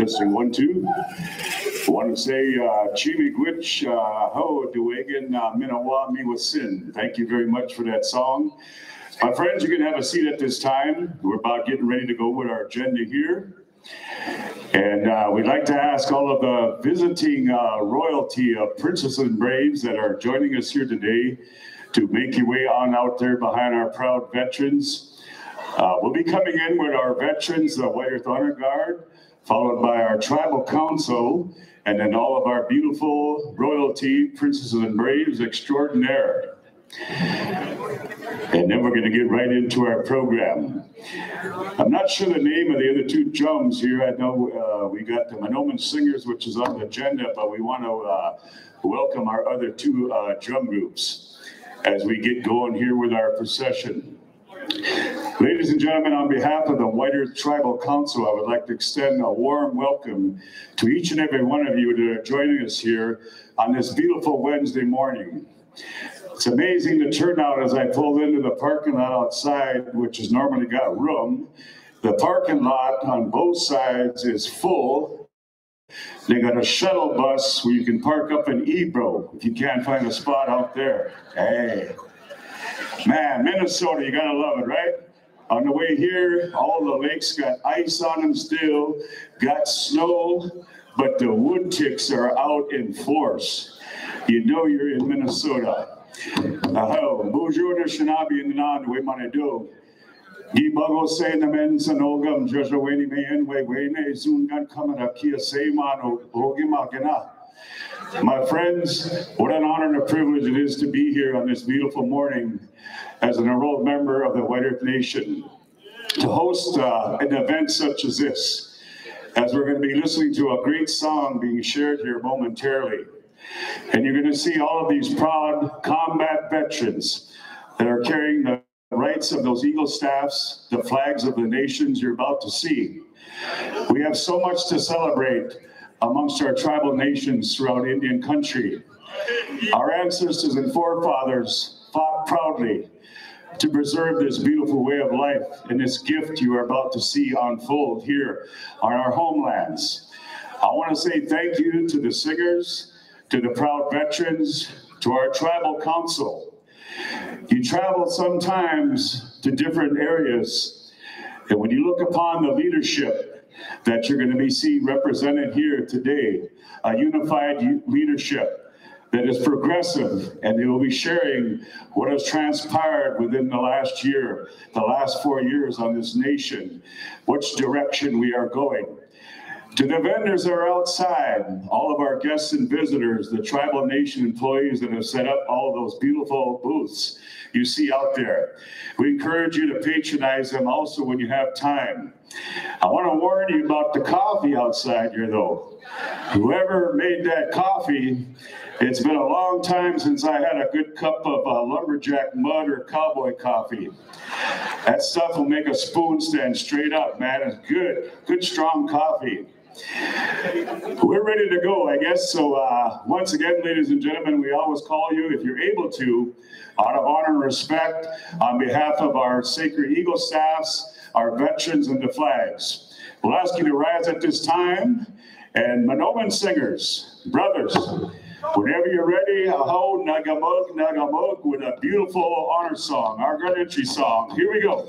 Testing 1, 2. I want to say, Chimigwich, ho, duegan, minawami with sin. Thank you very much for that song. My friends, you can have a seat at this time. We're about getting ready to go with our agenda here. And we'd like to ask all of the visiting royalty of Princesses and Braves that are joining us here today to make your way on out there behind our proud veterans. We'll be coming in with our veterans, the White Earth Honor Guard, followed by our tribal council, and then all of our beautiful royalty, Princesses and Braves extraordinaire. And then we're going to get right into our program. I'm not sure the name of the other two drums here. I know we got the Mahnomen Singers, which is on the agenda, but we want to welcome our other two drum groups as we get going here with our procession. Ladies and gentlemen, on behalf of the White Earth Tribal Council, I would like to extend a warm welcome to each and every one of you that are joining us here on this beautiful Wednesday morning. It's amazing the turnout as I pulled into the parking lot outside, which has normally got room. The parking lot on both sides is full. They got a shuttle bus where you can park up in Ebro if you can't find a spot out there. Hey. Man, Minnesota, you gotta love it, right? On the way here, all the lakes got ice on them still, got snow, but the wood ticks are out in force. You know you're in Minnesota. Bonjour, Shinabi, and Nan, we want to do. Gibago say the men sanogam, Joshua Mayan, Wayne, Zungan Kamada, Kia Seymano, Hogimakena. My friends, what an honor and a privilege it is to be here on this beautiful morning as an enrolled member of the White Earth Nation to host an event such as this, as we're going to be listening to a great song being shared here momentarily. And you're going to see all of these proud combat veterans that are carrying the rights of those Eagle staffs, the flags of the nations you're about to see. We have so much to celebrate amongst our tribal nations throughout Indian country. Our ancestors and forefathers fought proudly to preserve this beautiful way of life and this gift you are about to see unfold here on our homelands. I want to say thank you to the singers, to the proud veterans, to our tribal council. You travel sometimes to different areas, and when you look upon the leadership that you're going to be seeing represented here today, a unified leadership that is progressive, and they will be sharing what has transpired within the last year, the last 4 years on this nation, which direction we are going. To the vendors that are outside, all of our guests and visitors, the tribal nation employees that have set up all of those beautiful booths you see out there, we encourage you to patronize them also when you have time. I want to warn you about the coffee outside here, though. Whoever made that coffee, it's been a long time since I had a good cup of lumberjack mud or cowboy coffee. That stuff will make a spoon stand straight up, man. It's good strong coffee. We're ready to go, I guess. So once again, ladies and gentlemen, we always call you, if you're able to, out of honor and respect, on behalf of our Sacred Eagle staffs, our veterans, and the flags. We'll ask you to rise at this time. And Mahnomen Singers, brothers, whenever you're ready, aho, nagamug, nagamug, with a beautiful honor song, our gun entry song. Here we go.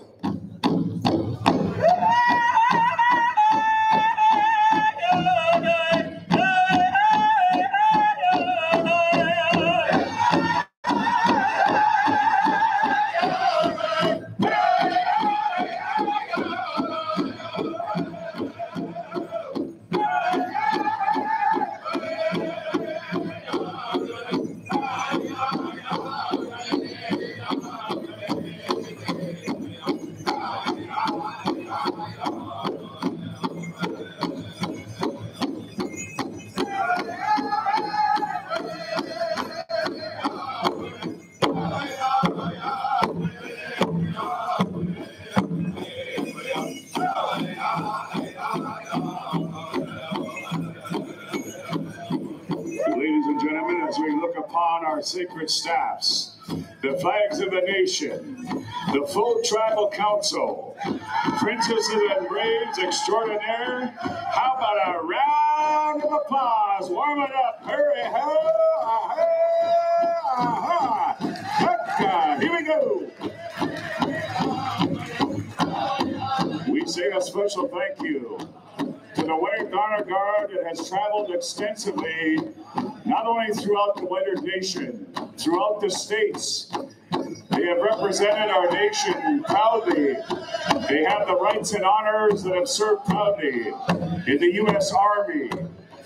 Ladies and gentlemen, as we look upon our sacred staffs, the flags of the nation, the full tribal council, princesses and braves extraordinaire. How about a round of applause? Warm it up. Hurry, ho, aha, aha. Here we go. We say a special thank you to the White Honor Guard that has traveled extensively, not only throughout the White Earth Nation, throughout the states. They have represented our nation proudly. They have the rights and honors that have served proudly in the U.S. Army,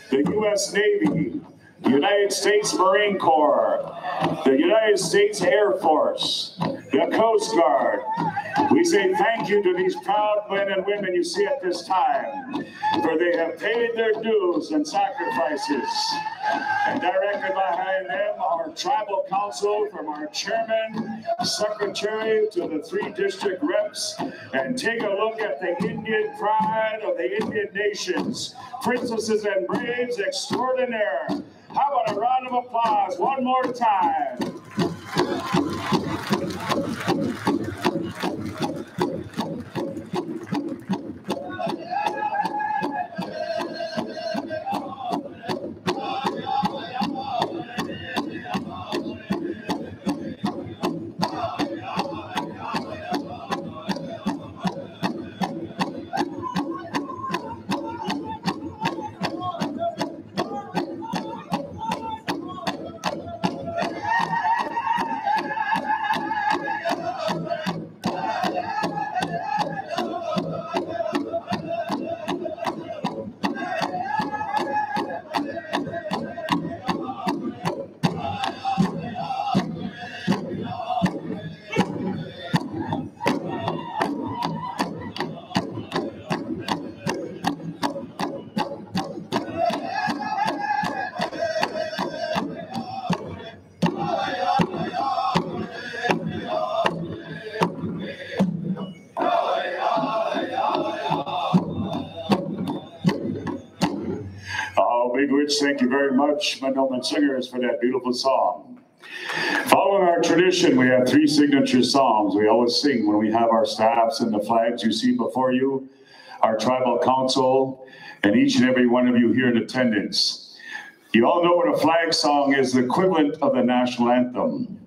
the U.S. Navy, the United States Marine Corps, the United States Air Force, the Coast Guard. We say thank you to these proud men and women you see at this time, for they have paid their dues and sacrifices. And directed behind them, our tribal council, from our chairman, secretary, to the 3 district reps, and take a look at the Indian pride of the Indian nations, princesses and braves extraordinaire. How about a round of applause one more time? Thank you very much, Manoomin Singers, for that beautiful song. Following our tradition, we have 3 signature songs we always sing when we have our staffs and the flags you see before you, our tribal council, and each and every one of you here in attendance. You all know what a flag song is, the equivalent of the national anthem.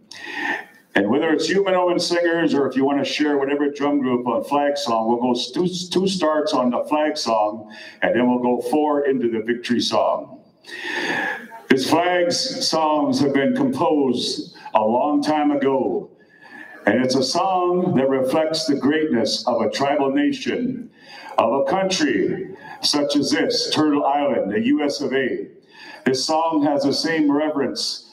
And whether it's you, Manoomin Singers, or if you want to share whatever drum group on flag song, we'll go 2 starts on the flag song, and then we'll go 4 into the victory song. These flag songs have been composed a long time ago, and it's a song that reflects the greatness of a tribal nation, of a country such as this, Turtle Island, the US of A. This song has the same reverence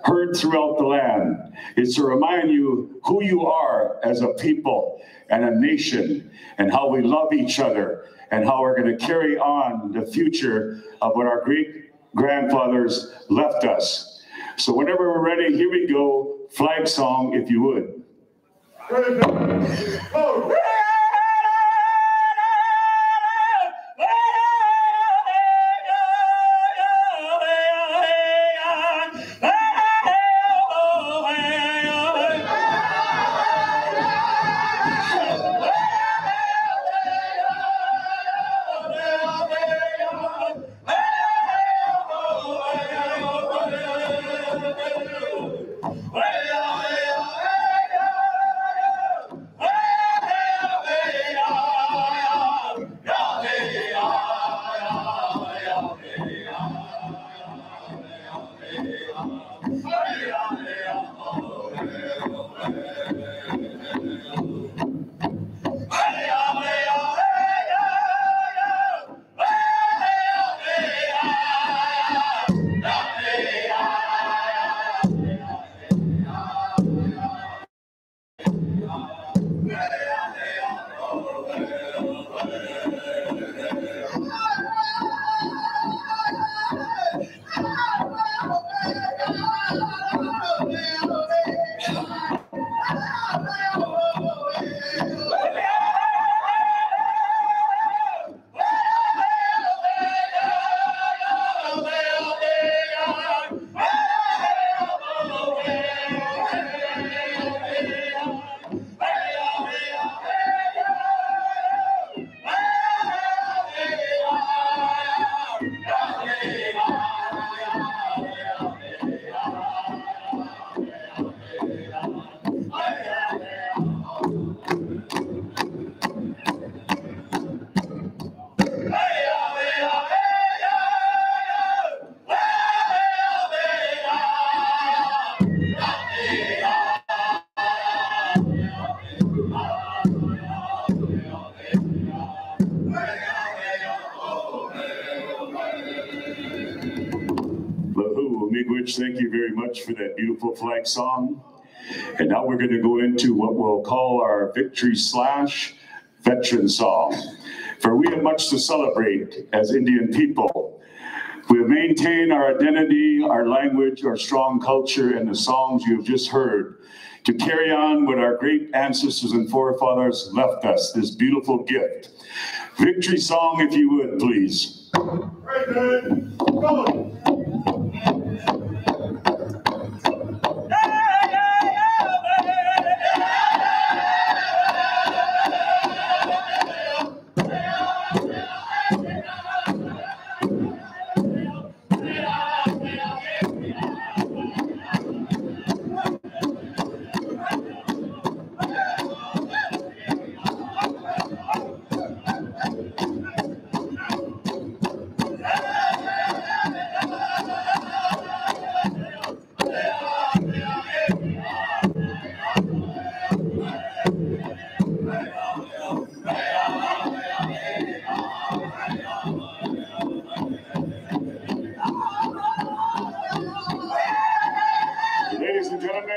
heard throughout the land. It's to remind you who you are as a people and a nation, and how we love each other, and how we're going to carry on the future of what our great-grandfathers left us. So whenever we're ready, here we go. Flag song, if you would. Oh. Miigwech, thank you very much for that beautiful flag song. And now we're going to go into what we'll call our Victory / Veteran Song. For we have much to celebrate as Indian people. We have maintained our identity, our language, our strong culture, and the songs you have just heard to carry on what our great ancestors and forefathers left us, this beautiful gift. Victory song, if you would, please. Right, man. Go.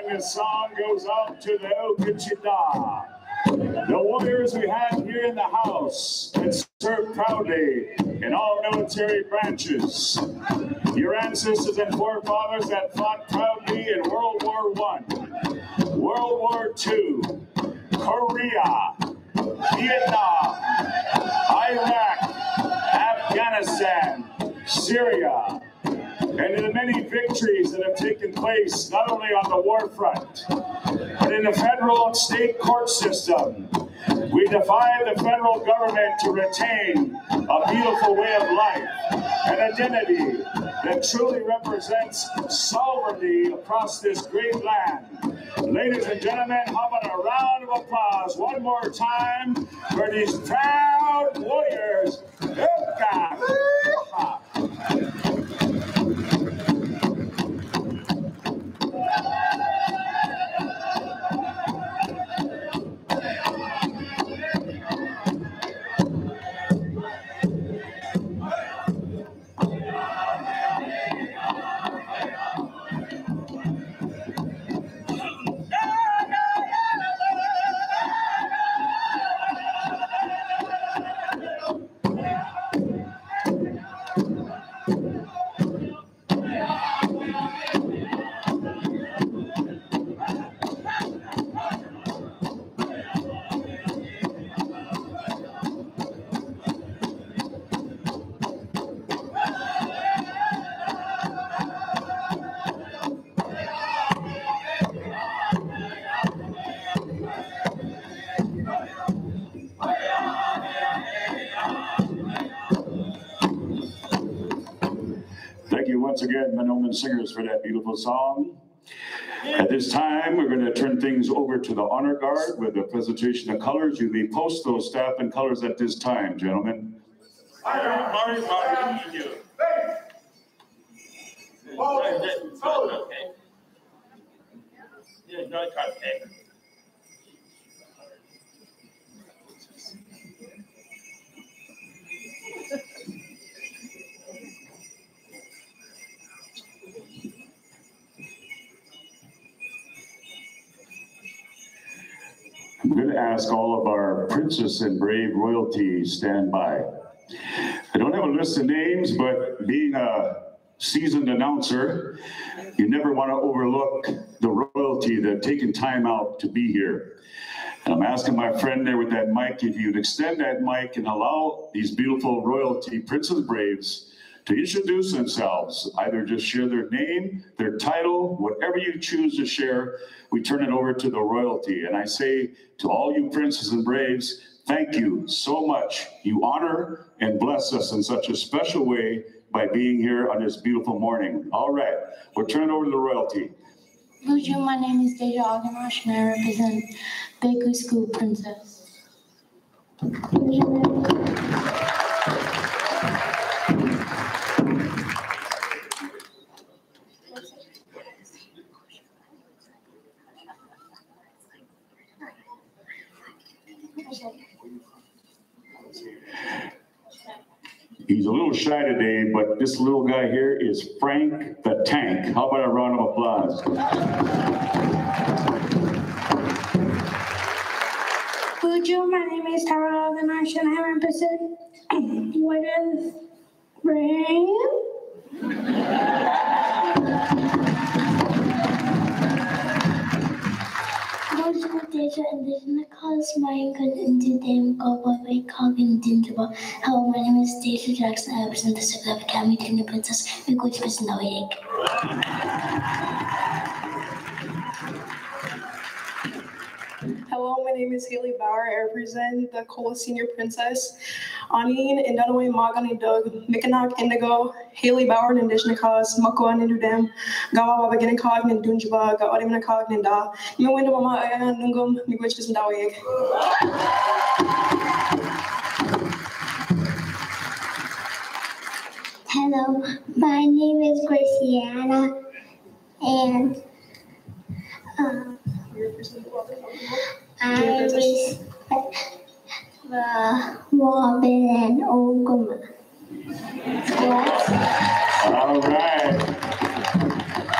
This song goes out to the Okechita, the warriors we have here in the house that serve proudly in all military branches. Your ancestors and forefathers that fought proudly in World War I, World War II, Korea, Vietnam, Iraq, Afghanistan, Syria, and in the many victories that have taken place, not only on the war front, but in the federal and state court system. We defy the federal government to retain a beautiful way of life, an identity that truly represents sovereignty across this great land. Ladies and gentlemen, how about a round of applause one more time for these proud warriors. Thank you once again, Mahnomen Singers, for that beautiful song. At this time, we're going to turn things over to the Honor Guard with a presentation of colors. You may post those staff and colors at this time, gentlemen. Marty, you. I'm going to ask all of our Princess and Brave royalty stand by. I don't have a list of names, but being a seasoned announcer, you never want to overlook the royalty that have taken time out to be here. And I'm asking my friend there with that mic, if you'd extend that mic and allow these beautiful royalty Princess Braves to introduce themselves, either just share their name, their title, whatever you choose to share, we turn it over to the royalty. And I say to all you Princes and Braves, thank you so much. You honor and bless us in such a special way by being here on this beautiful morning. All right, we'll turn it over to the royalty. Bonjour, my name is Deja Agamash and I represent Bakery School Princess. He's a little shy today, but this little guy here is Frank the Tank. How about a round of applause? Bonjour, my name is Tara Ganache and I represent Woodlands Rain. Bonjour, Deja Indigenous Cause, my good Indian Cowboy Coggin Dinjaba. Hello, my name is Deja Jackson. I represent the Circle of Academy Junior Princess. We go to Prison Awake. Hello, my name is Haley Bauer. I represent the Kola Senior Princess. Anin, Indanoe, Magani Doug, Mikanak, Indigo, Haley Bauer, and Indigenous Cause, Makwa, Nindudem, Gawa, Beginning Cog, and Dunjaba, Gawadim, Cog, Ninda, Mwenda Mama, Nungum, Miguich, and Dawig. Hello, my name is Graciana, and I respect the Robin and Ogama.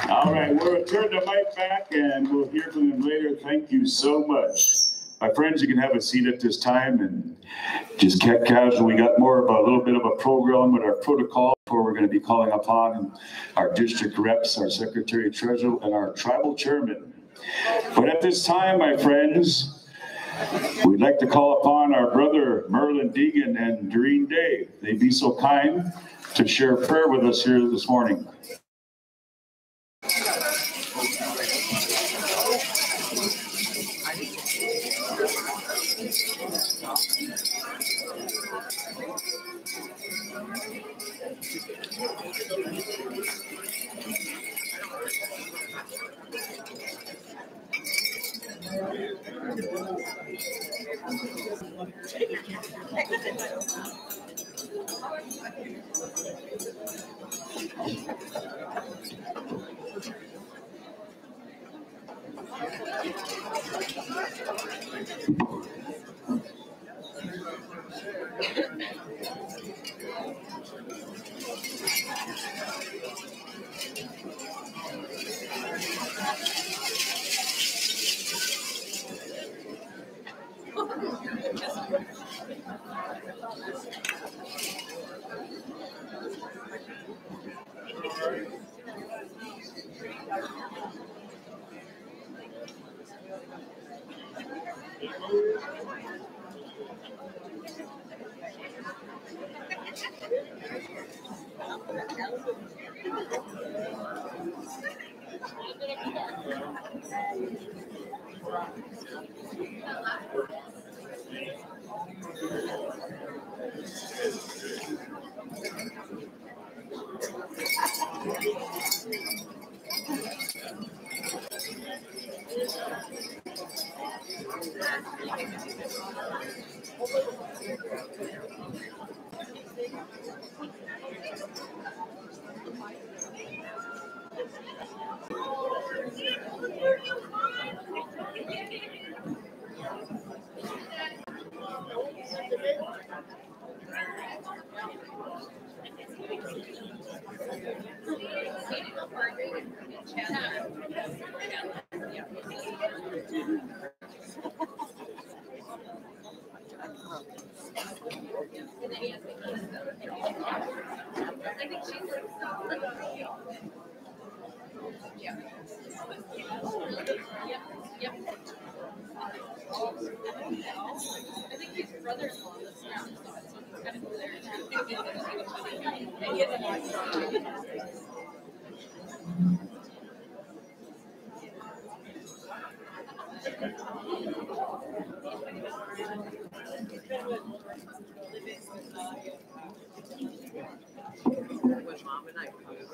All right, we'll return the mic back and we'll hear from them later. Thank you so much. My friends, you can have a seat at this time and just get casual. We got more of a little bit of a program with our protocol where we're going to be calling upon our district reps, our secretary treasurer, and our tribal chairman. But at this time, my friends, we'd like to call upon our brother Merlin Deegan and Doreen Day. They'd be so kind to share prayer with us here this morning.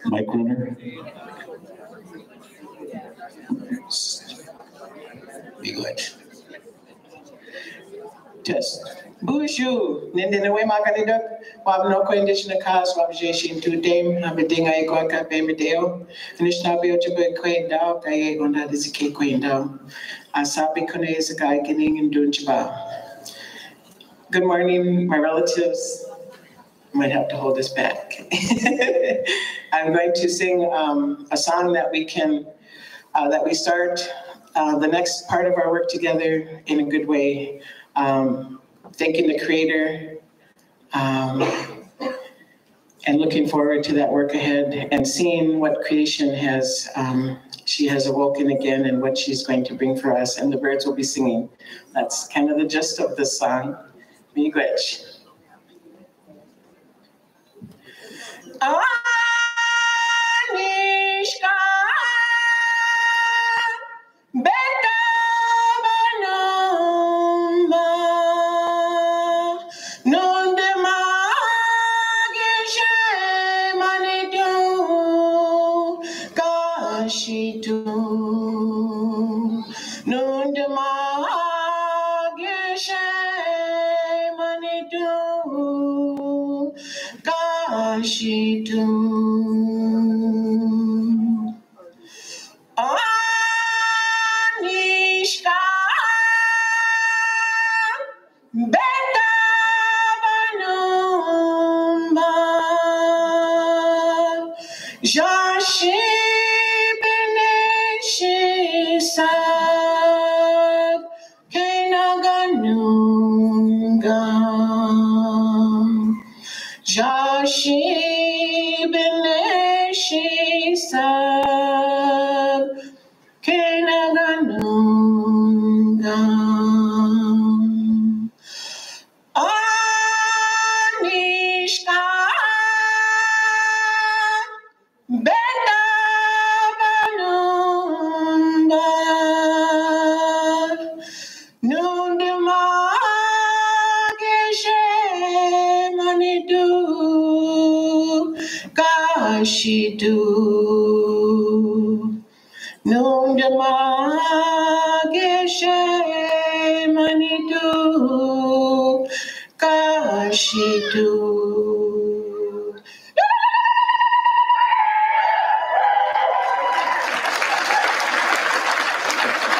Mic runner. Be good. Test. Bushu, Nindinawe Makanidok, Wabno Condition Cars, Wabjation to Dame, Abeding I go up Bemideo, and it's not be able to be quaint down, I go under this cake quaint down. Asabi Kone is a guy getting in Dunchba. Good morning, my relatives, might have to hold this back. I'm going to sing a song that we start the next part of our work together in a good way, thanking the Creator, and looking forward to that work ahead and seeing what creation she has awoken again and what she's going to bring for us. And the birds will be singing. That's kind of the gist of this song. Miigwech. Anishka beta banamba nunde magishe manidu kashitu nunde magishe manidu kashitu Anishka beta banumba Jashi beneshisad kenaganunga Jashi beneshisad kenaganunga Anishka beta banumba nunde mageshe manidu kashidu nunde mageshe manidu kashidu.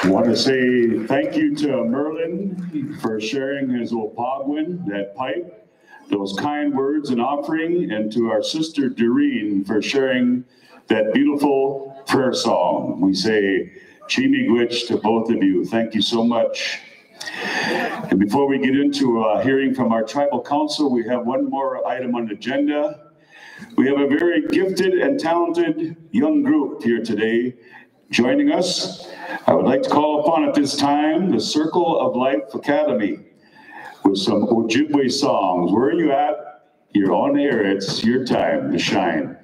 I want to say thank you to Merlin for sharing his Opagwin, that pipe, those kind words and offering, and to our sister Doreen for sharing that beautiful prayer song. We say Chi-miigwech to both of you. Thank you so much. And before we get into hearing from our tribal council, we have one more item on the agenda. We have a very gifted and talented young group here today joining us. I would like to call upon at this time the Circle of Life Academy with some Ojibwe songs. Where are you at? You're on air. It's your time to shine.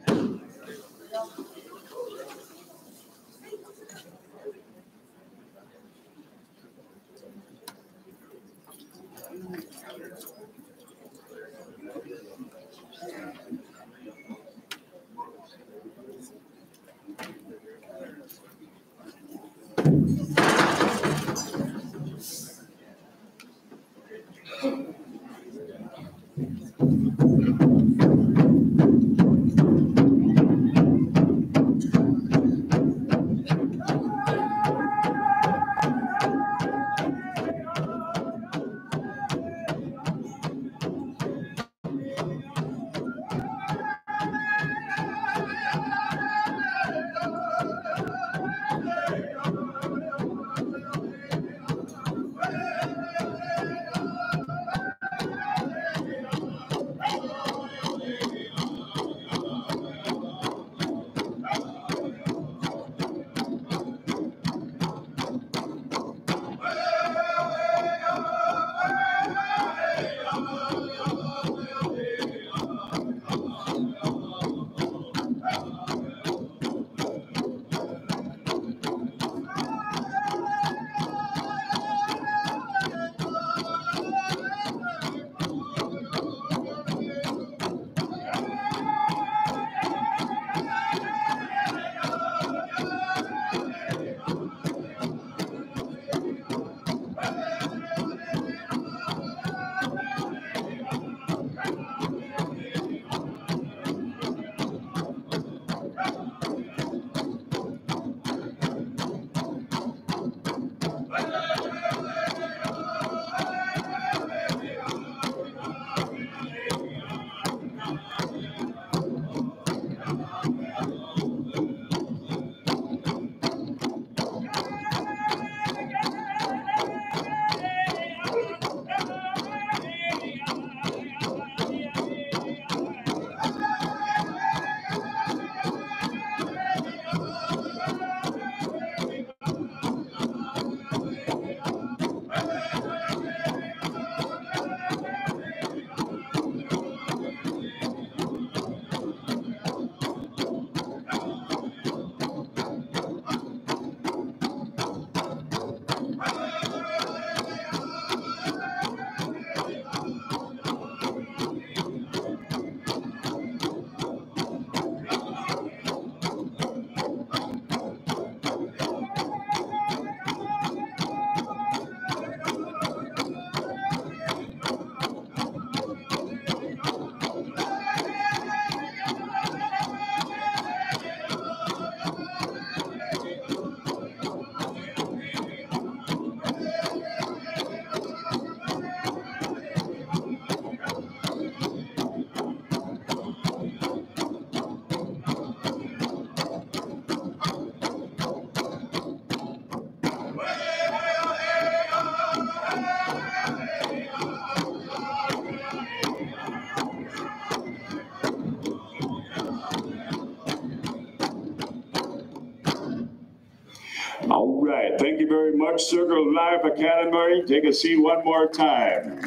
much, Circle of Life Academy. Take a seat one more time.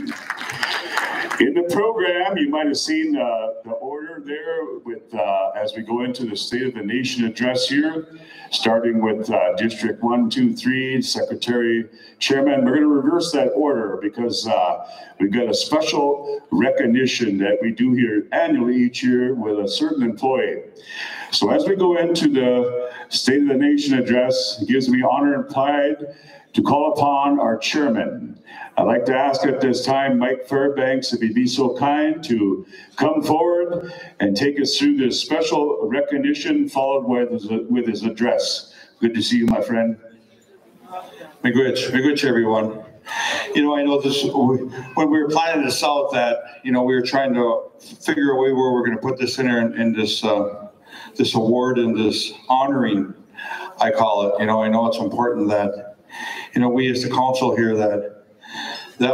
In the program, you might have seen the order there with as we go into the State of the Nation address here, starting with District 1, 2, 3, Secretary, Chairman. We're going to reverse that order because we've got a special recognition that we do here annually each year with a certain employee. So as we go into the State of the Nation address, it gives me honor and pride to call upon our chairman. I'd like to ask at this time Mike Fairbanks, if he'd be so kind, to come forward and take us through this special recognition, followed with his address. Good to see you, my friend. Miigwech, everyone. You know, I know this, when we were planning this out, that, you know, we were trying to figure a way where we're going to put this in there in this, this award and this honoring, I call it. You know, I know it's important that, you know, we as the council here that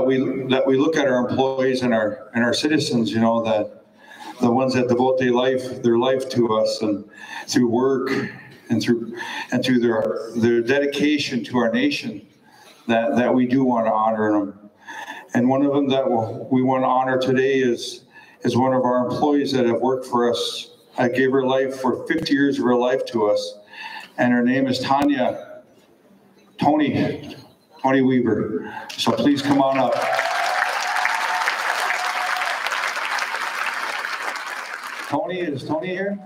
we look at our employees and our citizens, you know, that the ones that devote their life to us and through work and through their dedication to our nation, that we do want to honor them. And one of them that we want to honor today is one of our employees that have worked for us. I gave her life for 50 years of her life to us, and her name is Tony Weaver. So please come on up. Is Tony here?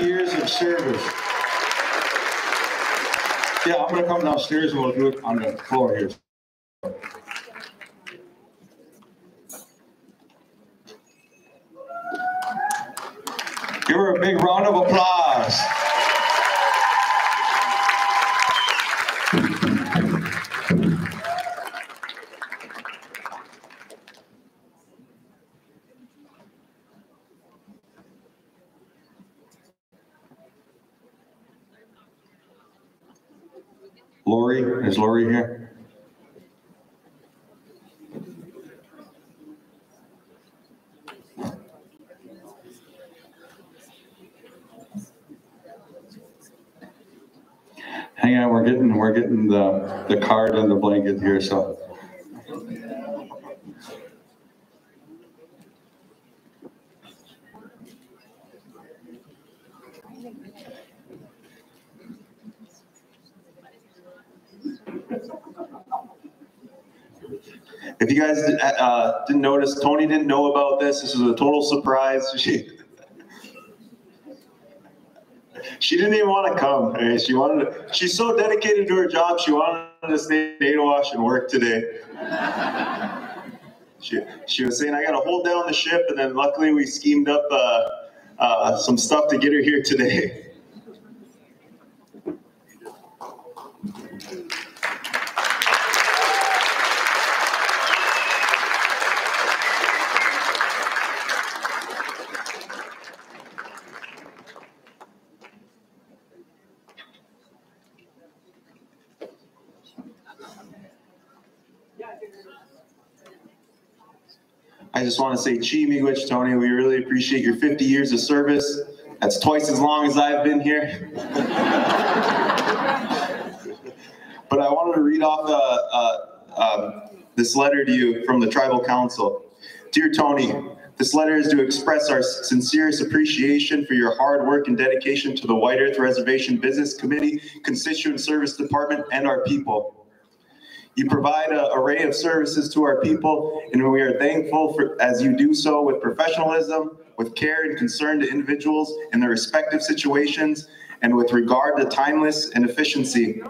Years of service. Yeah, I'm going to come downstairs and we'll do it on the floor here. Give her a big round of applause. Is Lori here? Hang on, we're getting the card and the blanket here, so. If you guys didn't notice, Tony didn't know about this. This was a total surprise. She didn't even want to come. She's so dedicated to her job. She wanted to stay in Naywash and work today. She was saying, I got to hold down the ship, and then luckily we schemed up some stuff to get her here today. I just want to say, Chi Miigwech, Tony, we really appreciate your 50 years of service. That's twice as long as I've been here. But I wanted to read off this letter to you from the Tribal Council. Dear Tony, this letter is to express our sincerest appreciation for your hard work and dedication to the White Earth Reservation Business Committee, Constituent Service Department, and our people. You provide an array of services to our people, and we are thankful for as you do so with professionalism, with care and concern to individuals in their respective situations, and with regard to timeliness and efficiency.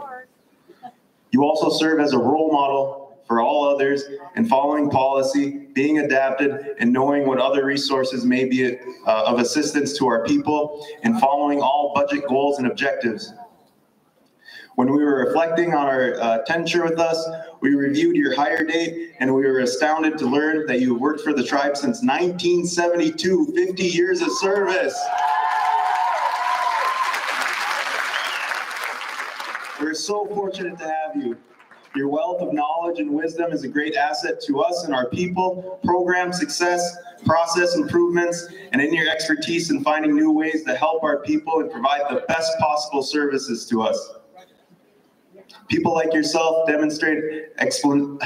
You also serve as a role model for all others in following policy, being adapted, and knowing what other resources may be of assistance to our people, and following all budget goals and objectives. When we were reflecting on our tenure with us, we reviewed your hire date, and we were astounded to learn that you worked for the tribe since 1972, 50 years of service. We're so fortunate to have you. Your wealth of knowledge and wisdom is a great asset to us and our people, program success, process improvements, and in your expertise in finding new ways to help our people and provide the best possible services to us. People like yourself demonstrate extreme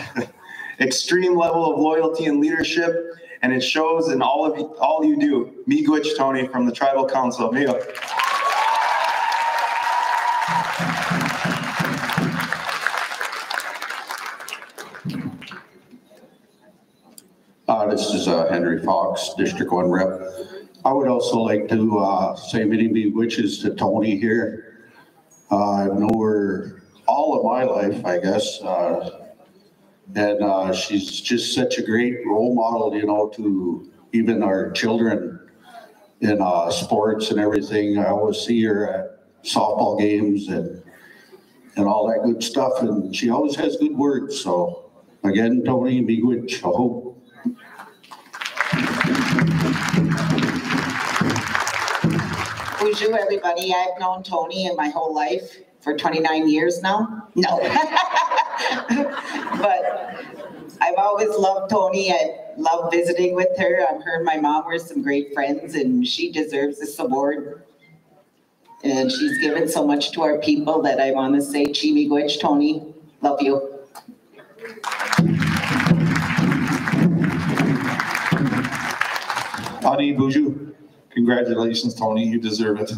level of loyalty and leadership, and it shows in all you do. Miigwech Tony from the Tribal Council. Mio. This is Henry Fox, District 1 Rep. I would also like to say many miigwiches to Tony here. I've known her all of my life, I guess. And she's just such a great role model, you know, to even our children in sports and everything. I always see her at softball games and all that good stuff. And she always has good words. So again, Tony, miigwech, I hope. Bonjour, everybody. I've known Tony in my whole life for 29 years now. No. But I've always loved Tony. I love visiting with her. I've heard my mom were some great friends, and she deserves this award. And she's given so much to our people that I want to say, Chi miigwech, Tony. Love you. Ani Buju, congratulations, Tony. You deserve it.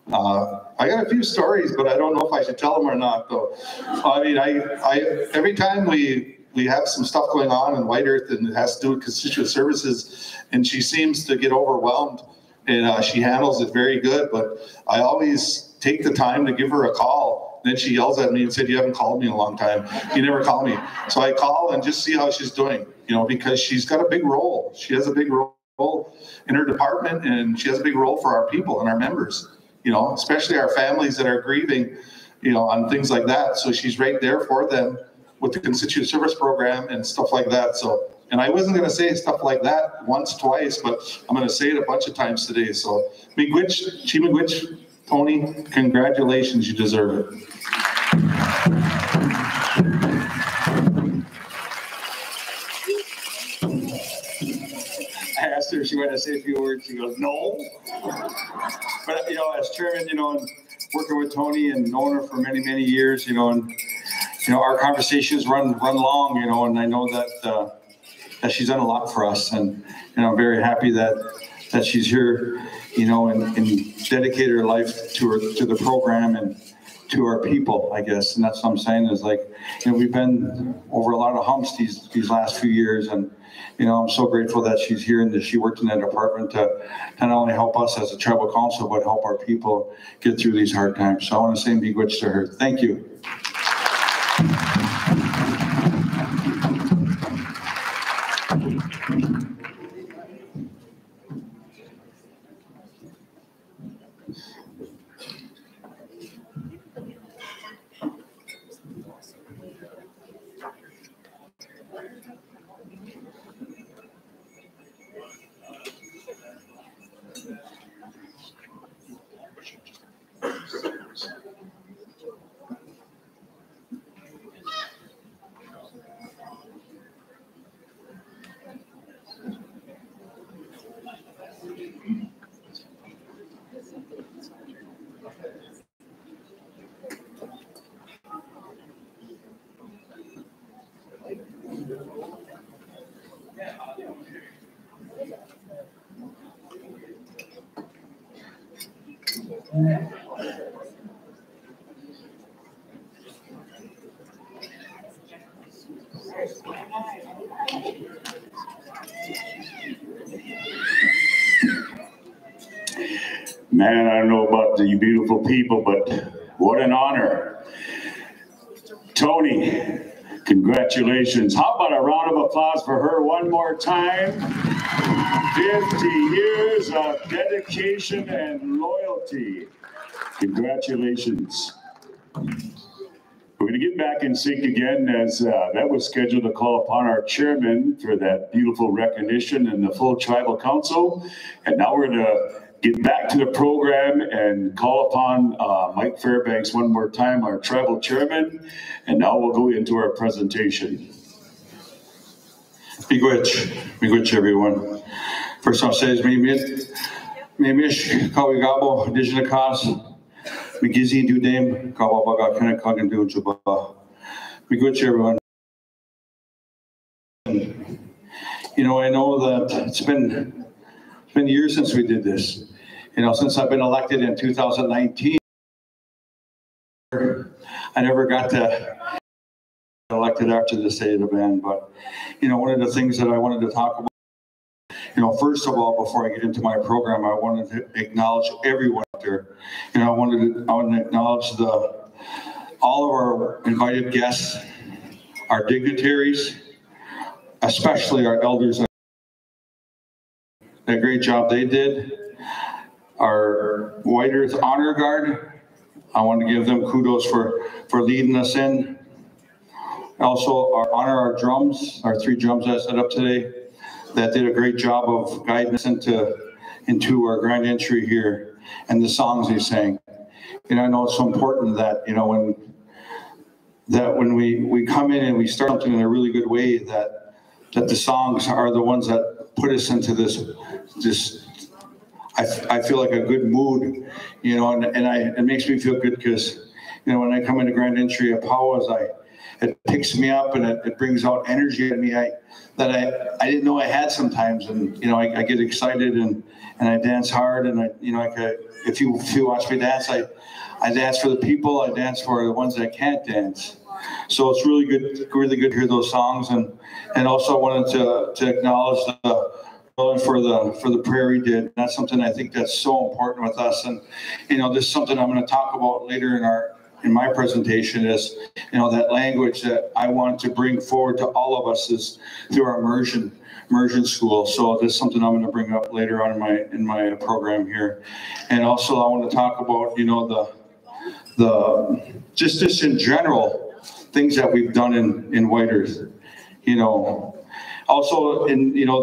I got a few stories, but I don't know if I should tell them or not, though. I mean, I every time we have some stuff going on in White Earth and it has to do with constituent services, and she seems to get overwhelmed, and she handles it very good. But I always take the time to give her a call. Then she yells at me and said, "You haven't called me in a long time. You never call me." So I call and just see how she's doing, you know, because she's got a big role. She has a big role in her department, and she has a big role for our people and our members, you know, especially our families that are grieving, you know, on things like that. So she's right there for them with the constituent service program and stuff like that. So, and I wasn't going to say stuff like that once, twice, but I'm going to say it a bunch of times today. So miigwech, Chi miigwech, Tony, congratulations, you deserve it. I asked her if she wanted to say a few words. She goes, no. But, you know, as chairman, you know, and working with Tony and knowing her for many, many years, you know, and, you know, our conversations run long, you know, and I know that that she's done a lot for us. And, you know, I'm very happy that she's here, you know, and dedicated her life to the program and to our people, I guess. And that's what I'm saying is, like, you know, we've been over a lot of humps these last few years, and, you know, I'm so grateful that she's here and that she worked in that department to not only help us as a tribal council, but help our people get through these hard times. So I want to say miigwech to her. Thank you. Man, I don't know about the beautiful people, but what an honor. Tony, congratulations. How about a round of applause for her one more time? 50 years of dedication and loyalty. Congratulations. We're going to get back in sync again, as that was scheduled to call upon our chairman for that beautiful recognition and the full tribal council. And now we're going to get back to the program and call upon Mike Fairbanks one more time, our tribal chairman. And now we'll go into our presentation. Miigwech, everyone. First I'll say is Mimish, Kawigabo, Indigenous Cause, Migizi, Dudame, Kawabaga, Kanakagan, Dujuba. Miigwech, everyone. You know, I know that it's been years since we did this. You know, since I've been elected in 2019, I never got to elected after the state of the band. But, you know, one of the things that I wanted to talk about, you know, first of all, before I get into my program, I wanted to acknowledge everyone out there. You know, I want to acknowledge all of our invited guests, our dignitaries, especially our elders. That great job they did. Our White Earth Honor Guard, I want to give them kudos for leading us in. Also, honor our drums, our 3 drums I set up today, that did a great job of guiding us into our grand entry here and the songs they sang. And I know it's so important that, you know, when we come in and we start something in a really good way, that the songs are the ones that put us into this I feel like a good mood, you know, and it makes me feel good because, you know, when I come into grand entry at Powwows, it picks me up and it brings out energy in me that I didn't know I had sometimes. And, you know, I get excited and I dance hard. And if you watch me dance, I dance for the people. I dance for the ones that can't dance. So it's really good to hear those songs. And also I wanted to acknowledge for the Prairie did. That's something I think that's so important with us. And, you know, this is something I'm going to talk about later in my presentation is, you know, that language that I want to bring forward to all of us is through our immersion school. So this is something I'm going to bring up later on in my program here. And also I want to talk about, you know, just in general, things that we've done in White Earth, you know. Also in, you know,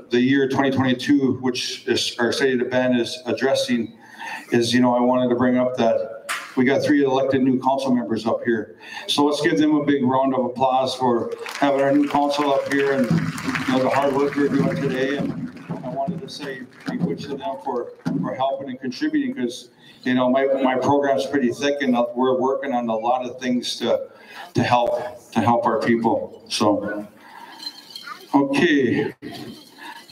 the year 2022, which is our State of the Band is addressing, is, you know, I wanted to bring up that we got 3 elected new council members up here. So let's give them a big round of applause for having our new council up here and, you know, the hard work they're doing today. And I wanted to say thank you to them for helping and contributing because, you know, my program's pretty thick and we're working on a lot of things to help our people. So, okay.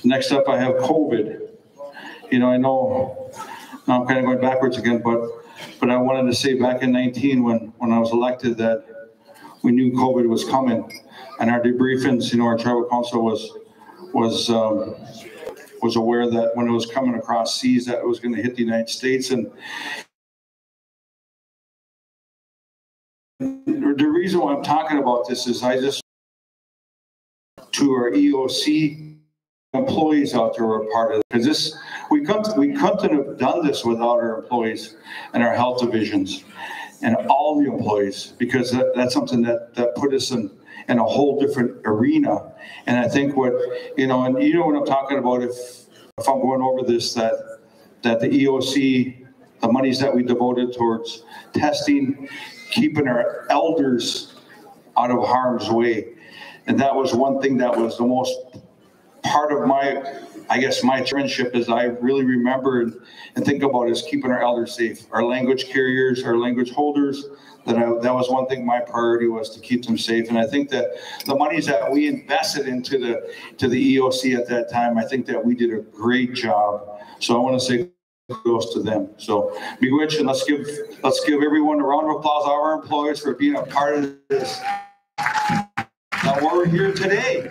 Next up, I have COVID. You know, I know I'm kind of going backwards again, but I wanted to say back in 19 when I was elected that we knew COVID was coming, and our debriefings, you know, our tribal council was aware that when it was coming across seas that it was going to hit the United States. And the reason why I'm talking about this is I just to our EOC employees out there were part of it because we couldn't have done this without our employees and our health divisions and all the employees because that's something that put us in a whole different arena. And I think what, you know, and you know what I'm talking about if I'm going over this, that the EOC, the monies that we devoted towards testing, keeping our elders out of harm's way. And that was one thing that was the most part of my friendship is I really remember and think about is keeping our elders safe, our language carriers, our language holders. That was one thing my priority was to keep them safe. And I think that the monies that we invested into the EOC at that time, I think that we did a great job. So I want to say kudos to them. So miigwech, and let's give everyone a round of applause, our employees, for being a part of this. Now we're here today.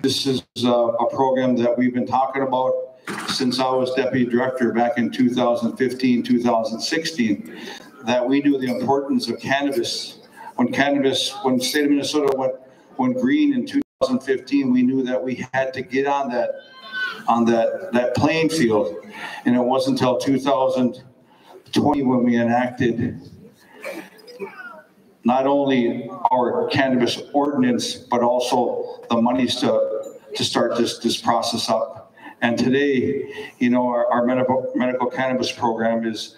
This is a program that we've been talking about since I was deputy director back in 2015, 2016, that we knew the importance of cannabis. When the state of Minnesota went green in 2015, we knew that we had to get on that playing field. And it wasn't until 2020 when we enacted not only our cannabis ordinance, but also the monies to start this process up. And today, you know, our medical cannabis program is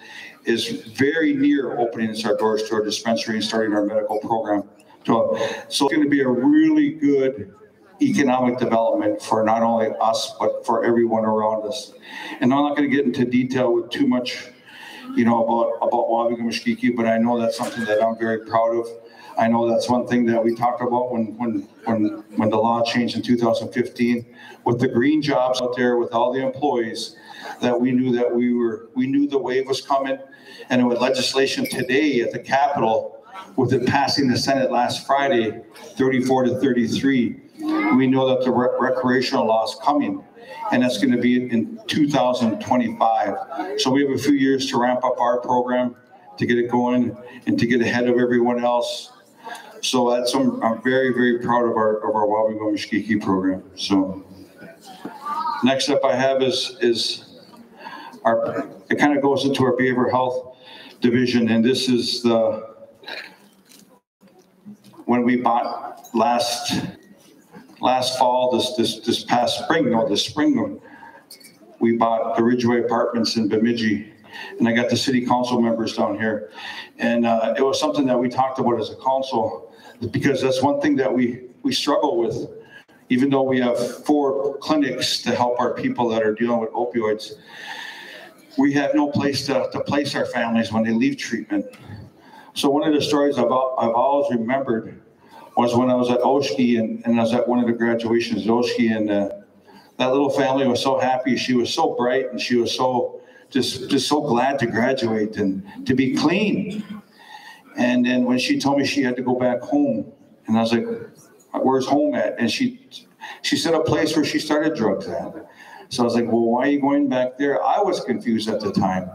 very near opening our doors to our dispensary and starting our medical program. So it's going to be a really good economic development for not only us, but for everyone around us. And I'm not going to get into detail with too much, you know, about Wabigoon-Mishkiki, but I know that's something that I'm very proud of. I know that's one thing that we talked about when the law changed in 2015, with the green jobs out there, with all the employees, that we knew the wave was coming. And with legislation today at the Capitol, with it passing the Senate last Friday, 34-33, we know that the recreational law is coming, and that's going to be in 2025. So we have a few years to ramp up our program, to get it going, and to get ahead of everyone else. So I'm very, very proud of our Wabigoon-Mishkiki program. So next up I have is it kind of goes into our behavioral health division, and this is when we bought last fall, this past spring, this spring, we bought the Ridgeway Apartments in Bemidji, and I got the city council members down here, and it was something that we talked about as a council, because that's one thing that we struggle with. Even though we have 4 clinics to help our people that are dealing with opioids, we have no place to place our families when they leave treatment. So one of the stories I've always remembered was when I was at Oshkie, and I was at one of the graduations at Oshkie, and that little family was so happy. She was so bright, and she was so just so glad to graduate and to be clean. And then when she told me she had to go back home, and I was like, "Where's home at?" And she said a place where she started drugs at. So I was like, "Well, why are you going back there?" I was confused at the time.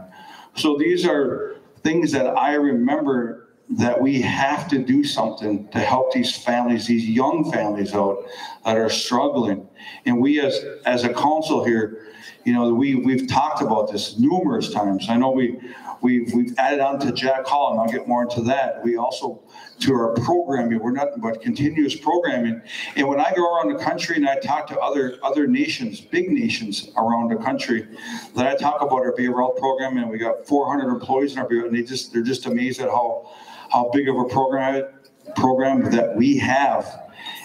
So these are things that I remember, that we have to do something to help these families, these young families out that are struggling. And we as a council here, you know, we've talked about this numerous times. I know we've added on to Jack Hall, and I'll get more into that. We also, to our programming, we're nothing but continuous programming. And when I go around the country and I talk to other nations, big nations around the country, that I talk about our behavioral health program, and we got 400 employees in our bureau, and they're just amazed at how big of a program that we have,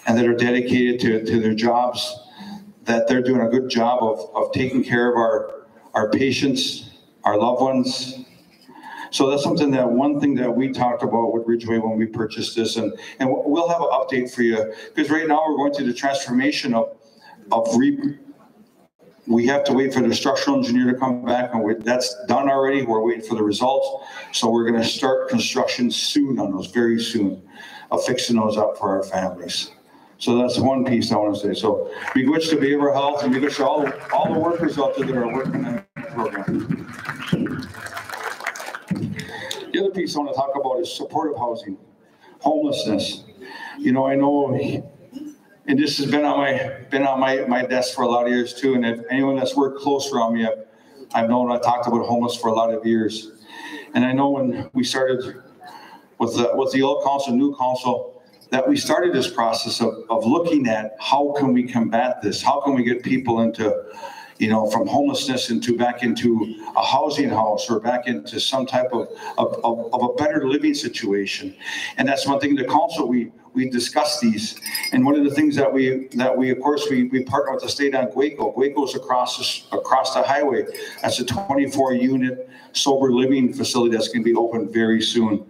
and that are dedicated to their jobs, that they're doing a good job of taking care of our patients, our loved ones. So that's something that one thing that we talked about with Ridgeway when we purchased this, and we'll have an update for you, because right now we're going through the transformation we have to wait for the structural engineer to come back, and that's done already. We're waiting for the results. So we're going to start construction soon on those, very soon, of fixing those up for our families. So that's one piece I want to say. So we wish to behavioral health, and we wish all the workers out there that are working on the program. The other piece I want to talk about is supportive housing, homelessness. You know, I know, and this has been on my desk for a lot of years too. And if anyone that's worked close around me, I've known, I talked about homeless for a lot of years. And I know when we started with the old council, new council, that we started this process of looking at how can we combat this? How can we get people into, you know, from homelessness back into a housing house, or back into some type of a better living situation? And that's one thing, the council, we discussed these. And one of the things that we of course we partner with the state on Guaco. Guaco's across the highway. That's a 24-unit sober living facility that's going to be open very soon.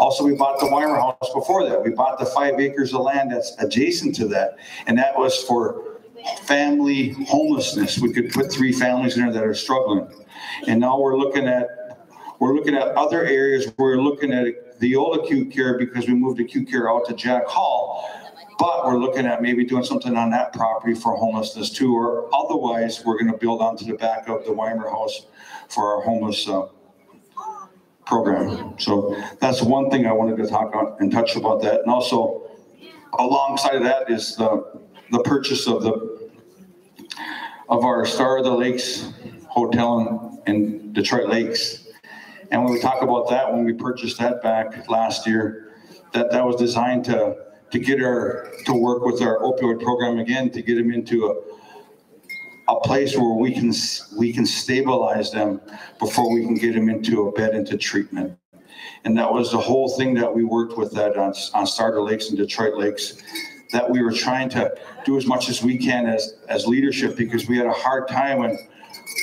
Also, we bought the Weimer House before that. We bought the 5 acres of land that's adjacent to that, and that was for family homelessness. We could put 3 families in there that are struggling. And now we're looking at other areas. We're looking at the old acute care, because we moved acute care out to Jack Hall, but we're looking at maybe doing something on that property for homelessness too, or otherwise we're going to build onto the back of the Weimer House for our homeless program. So that's one thing I wanted to talk on and touch about that. And also alongside of that is the purchase of our Star of the Lakes hotel in Detroit Lakes. And when we talk about that, when we purchased that back last year, that was designed to work with our opioid program again, to get them into a place where we can stabilize them before we can get them into a bed, into treatment. And that was the whole thing that we worked with that on Starter Lakes and Detroit Lakes, that we were trying to do as much as we can as leadership, because we had a hard time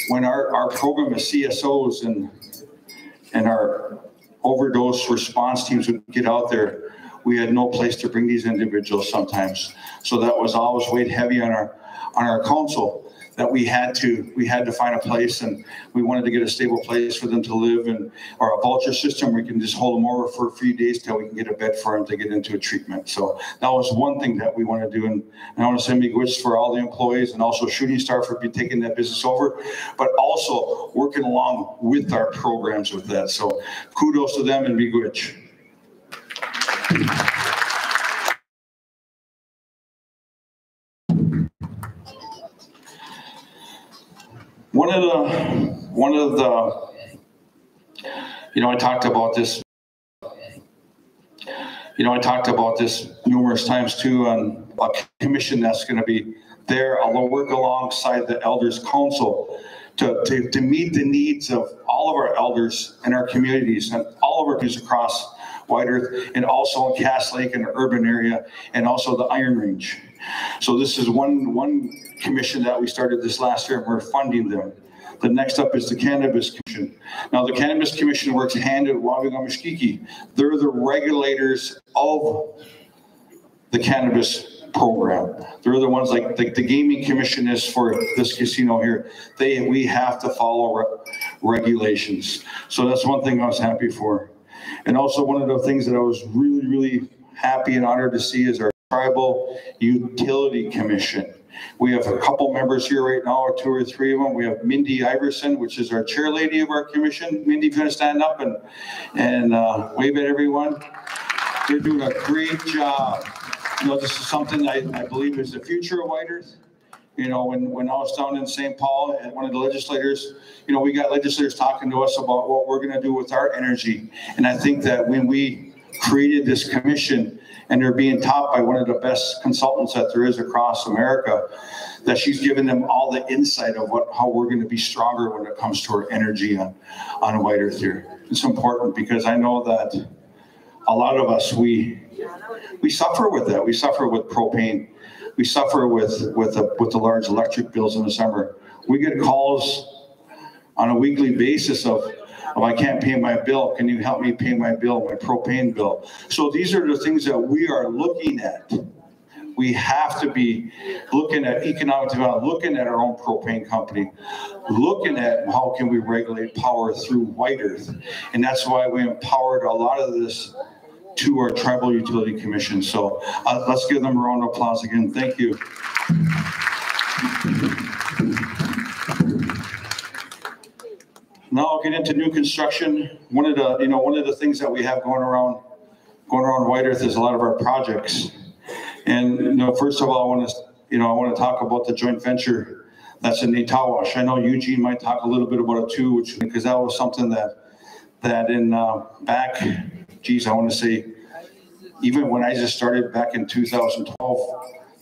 when our program of CSOs and our overdose response teams would get out there. We had no place to bring these individuals sometimes. So that was always weighed heavy on our council, that we had to find a place, and we wanted to get a stable place for them to live, or a voucher system where we can just hold them over for a few days till we can get a bed for them to get into a treatment. So that was one thing that we want to do. And I want to say miigwech for all the employees, and also Shooting Star for taking that business over, but also working along with our programs with that. So kudos to them and miigwech. One of the, I talked about this numerous times too, on a commission that's going to be there. I'll work alongside the Elders Council to meet the needs of all of our elders in our communities and all of our communities across White Earth, and also in Cass Lake in the urban area, and also the Iron Range. So this is one commission that we started this last year, and we're funding them. The next up is the Cannabis Commission. Now, the Cannabis Commission works hand in Wabigow-Mishkiki. They're the regulators of the cannabis program. They're the ones like the Gaming Commission is for this casino here. We have to follow regulations. So that's one thing I was happy for. And also one of the things that I was really, really happy and honored to see is our Tribal Utility Commission. We have a couple members here right now, or 2 or 3 of them. We have Mindy Iverson, which is our chair lady of our commission. Mindy, if you want to stand up and wave at everyone. They're doing a great job. This is something I believe is the future of White Earth. When I was down in St. Paul, and one of the legislators, we got legislators talking to us about what we're going to do with our energy. And I think that when we created this commission, and they're being taught by one of the best consultants that there is across America, that she's given them all the insight of how we're going to be stronger when it comes to our energy on White Earth here. It's important because I know that a lot of us, we suffer with that. We suffer with propane. We suffer with the large electric bills in the summer. We get calls on a weekly basis of I can't pay my bill. Can you help me pay my bill, my propane bill? So these are the things that we are looking at. We have to be looking at economic development, looking at our own propane company, looking at how can we regulate power through White Earth. And that's why we empowered a lot of this to our Tribal Utility Commission. So let's give them a round of applause again. Thank you. Now I'll get into new construction. One of the things that we have going around White Earth is a lot of our projects. And first of all, I want to talk about the joint venture that's in Netawash. I know Eugene might talk a little bit about it too, because that was something that in back, I want to say, even when I just started back in 2012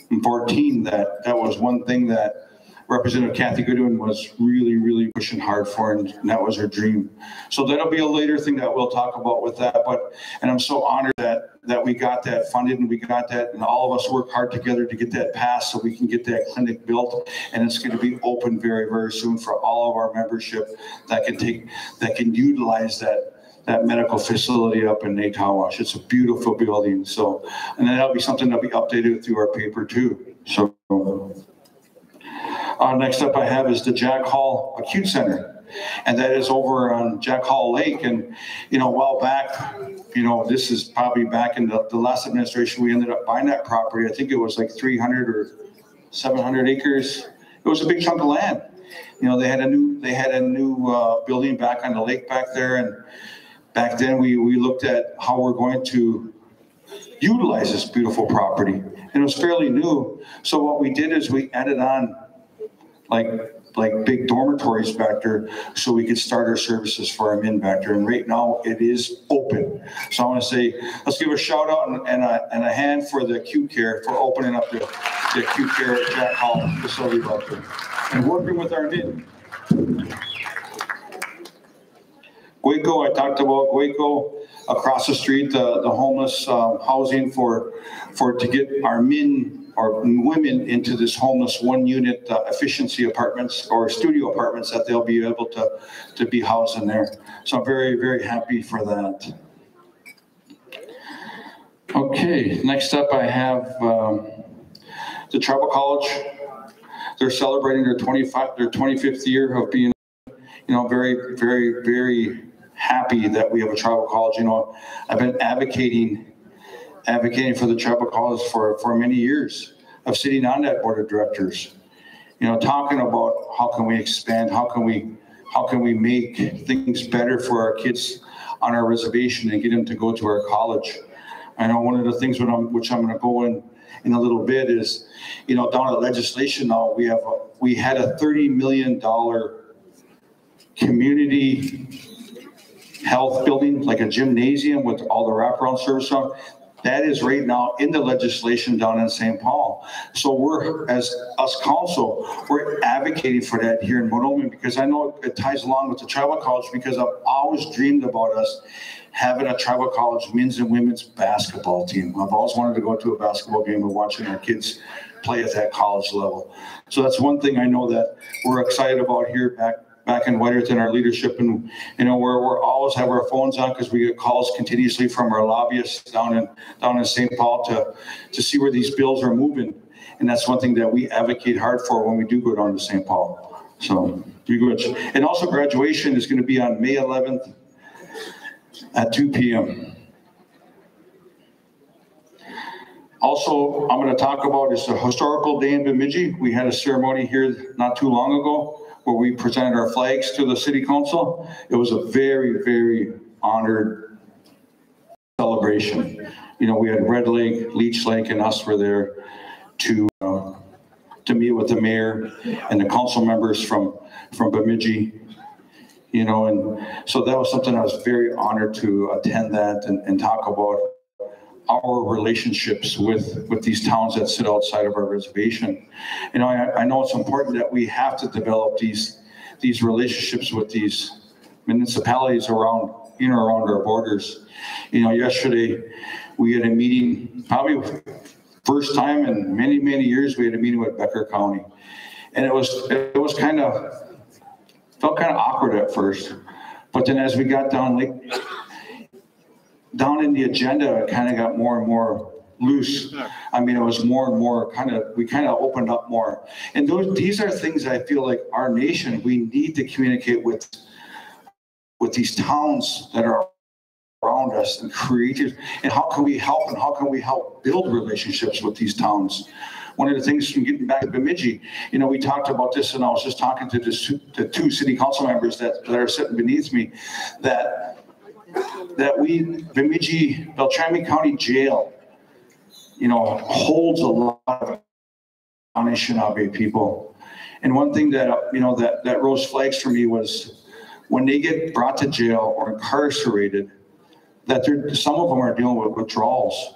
and 14, that was one thing that Representative Kathy Goodwin was really, really pushing hard for, and that was her dream. So that'll be a later thing that we'll talk about with that. And I'm so honored that we got that funded, and we got that, and all of us work hard together to get that passed so we can get that clinic built. And it's going to be open very, very soon for all of our membership that can utilize that medical facility up in Netawash. It's a beautiful building. So, and then that'll be something that'll be updated through our paper too. So. Next up I have is the Jack Hall Acute Center, and that is over on Jack Hall Lake. And, a while back, this is probably back in the last administration, we ended up buying that property. I think it was like 300 or 700 acres. It was a big chunk of land. They had a new building back on the lake back there. And back then we looked at how we're going to utilize this beautiful property. And it was fairly new. So what we did is we added on like big dormitories back there so we could start our services for our men back there. And right now it is open. So I want to say, let's give a shout out and a hand for the acute care for opening up the acute care at Jack Hall facility back there. and working with our men. Guayco, I talked about Guayco across the street, the homeless housing to get our men or women into this homeless one-unit efficiency apartments or studio apartments that they'll be able to be housed in there. So I'm very, very happy for that. Okay, next up I have the Tribal College. They're celebrating their 25th year of being, very, very, very happy that we have a tribal college. I've been advocating for the tribal college for many years of sitting on that board of directors, talking about how can we expand, how can we make things better for our kids on our reservation and get them to go to our college. I know one of the things which I'm going to go in a little bit is, down at legislation now, we had a $30 million community health building, like a gymnasium with all the wraparound service on. That is right now in the legislation down in St. Paul. So we're, as us council, we're advocating for that here in Mahnomen, because I know it ties along with the tribal college, because I've always dreamed about us having a tribal college men's and women's basketball team. I've always wanted to go to a basketball game and watching our kids play at that college level. So that's one thing I know that we're excited about here back in Wedderton, our leadership, and we're always have our phones on, because we get calls continuously from our lobbyists down in St. Paul to see where these bills are moving, and that's one thing that we advocate hard for when we do go down to St. Paul. So be good. And also, graduation is going to be on May 11th at 2 p.m. Also, I'm going to talk about is the historical day in Bemidji. We had a ceremony here not too long ago where we presented our flags to the city council. It was a very, very honored celebration. We had Red Lake, Leech Lake, and us were there to meet with the mayor and the council members from Bemidji. And so that was something I was very honored to attend that and talk about our relationships with these towns that sit outside of our reservation. I know it's important that we have to develop these relationships with these municipalities around our borders. Yesterday we had a meeting, probably first time in many, many years, we had a meeting with Becker County. And it was felt kind of awkward at first, but then as we got down in the agenda, it kind of got more and more loose. I mean, it was more and more we kind of opened up more. And these are things I feel like our nation, we need to communicate with these towns that are around us and create, and how can we help, and how can we help build relationships with these towns? One of the things from getting back to Bemidji, we talked about this, and I was just talking to the two city council members that are sitting beneath me, that Bemidji, Beltrami County Jail, holds a lot of Anishinaabe people. And one thing that, that rose flags for me was when they get brought to jail or incarcerated, that some of them are dealing with withdrawals.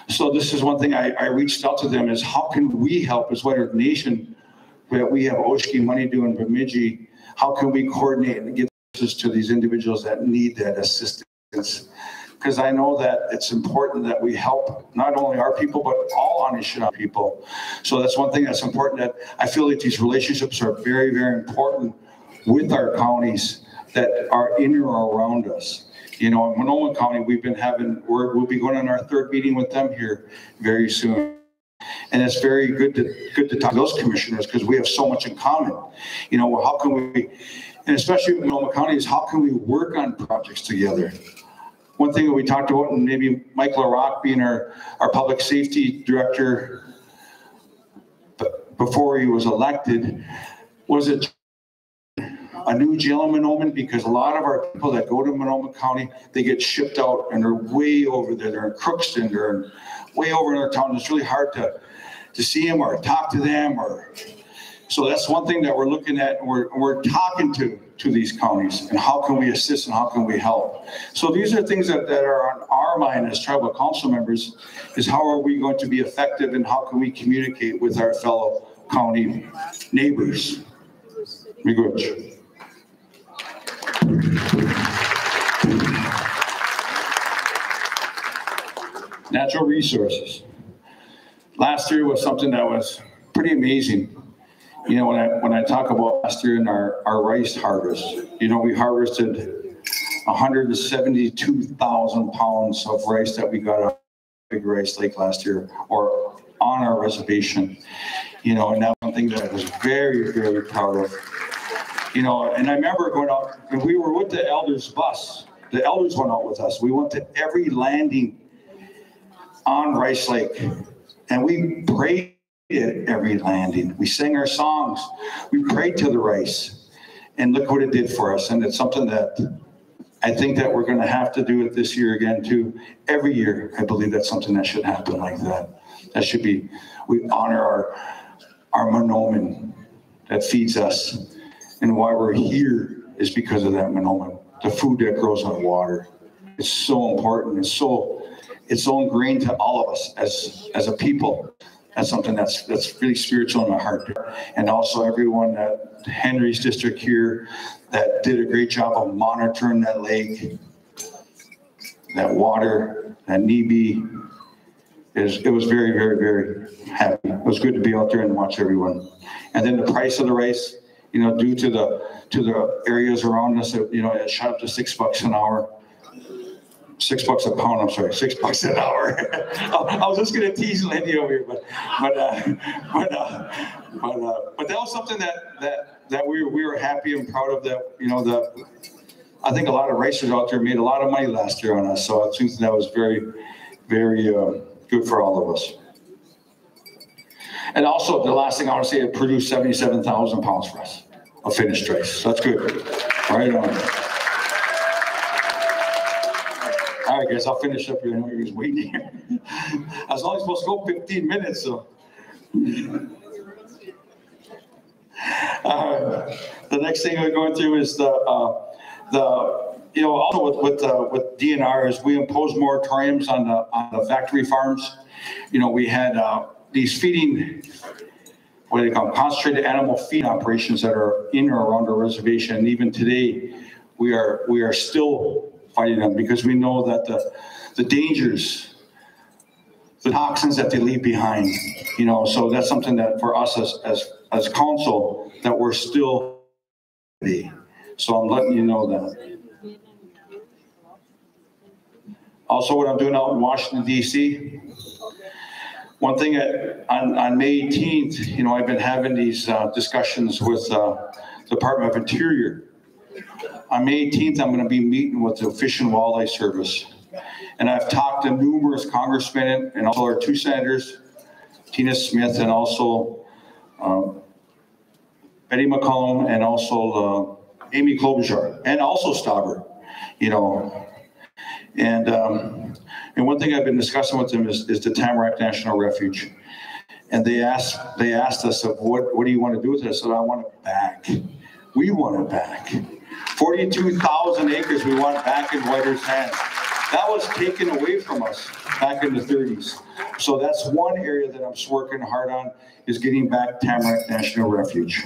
So this is one thing I reached out to them is, how can we help as Wedderton Nation, that we have Oshki money due in Bemidji, how can we coordinate and get this to these individuals that need that assistance? Because I know that it's important that we help not only our people, but all Anishinaabe people. So that's one thing that's important, that I feel like these relationships are very, very important with our counties that are in or around us. In Mahnomen County, we'll be going on our third meeting with them here very soon. And it's very good to talk to those commissioners, because we have so much in common. How can we, and especially in Mahnomen County, is how can we work on projects together? One thing that we talked about, and maybe Mike LaRock being our public safety director before he was elected, was it a new jail in Mahnomen? Because a lot of our people that go to Mahnomen County, they get shipped out and they're way over there. They're in Crookston, they're way over in our town. It's really hard to see them or talk to them. So that's one thing that we're looking at. We're talking to these counties, and how can we assist and how can we help? So these are things that are on our mind as tribal council members, is how are we going to be effective, and how can we communicate with our fellow county neighbors? Miigwech. Natural resources. Last year was something that was pretty amazing. You know, when I talk about last year in our rice harvest, you know, we harvested 172,000 pounds of rice that we got out of Big Rice Lake last year, or on our reservation. You know, and that's something that I was very, very proud of. You know, and I remember going out, and we were with the elders bus. The elders went out with us. We went to every landing on Rice Lake, and we prayed at every landing. We sang our songs. We prayed to the rice, and look what it did for us. And it's something that I think that we're going to have to do it this year again too. Every year, I believe that's something that should happen like that. That should be, we honor our Mahnomen that feeds us. And why we're here is because of that Mahnomen, the food that grows on water. It's so important. It's so ingrained to all of us as a people. That's something that's really spiritual in my heart. And also everyone at Henry's district here that did a great job of monitoring that lake, that water, that Nibi. It was very, very, very happy. It was good to be out there and watch everyone. And then the price of the rice, you know, due to the areas around us, you know, it shot up to $6 an hour. $6 a pound, I'm sorry, $6 an hour. I was just gonna tease Lenny over here, but that was something that we were happy and proud of. That, you know, I think a lot of racers out there made a lot of money last year on us, so I think that was very, very good for all of us. And also, the last thing I want to say, it produced 77,000 pounds for us of finished rice. So that's good. Right on. All right, guys, I'll finish up here. I know you guys waiting here. I was only supposed to go 15 minutes, so. The next thing we're going through is the you know, also with DNR is we impose moratoriums on the factory farms. You know, we had these feeding, what do they call them, concentrated animal feed operations that are in or around our reservation. And even today, we are still fighting them because we know that the dangers, the toxins that they leave behind, you know, so that's something that for us as council that we're still, so I'm letting you know that. Also, what I'm doing out in Washington, D.C., one thing on May 18th, you know, I've been having these discussions with the Department of Interior. On May 18th, I'm going to be meeting with the Fish and Wildlife Service. And I've talked to numerous congressmen and also our two senators, Tina Smith and also Betty McCollum and also Amy Klobuchar and also Stauber, you know. And one thing I've been discussing with them is the Tamarack National Refuge. And they asked us of what do you want to do with it? I said, I want it back. We want it back. 42,000 acres we want back in Whiter's hands. That was taken away from us back in the 30s. So that's one area that I'm working hard on, is getting back Tamarack National Refuge.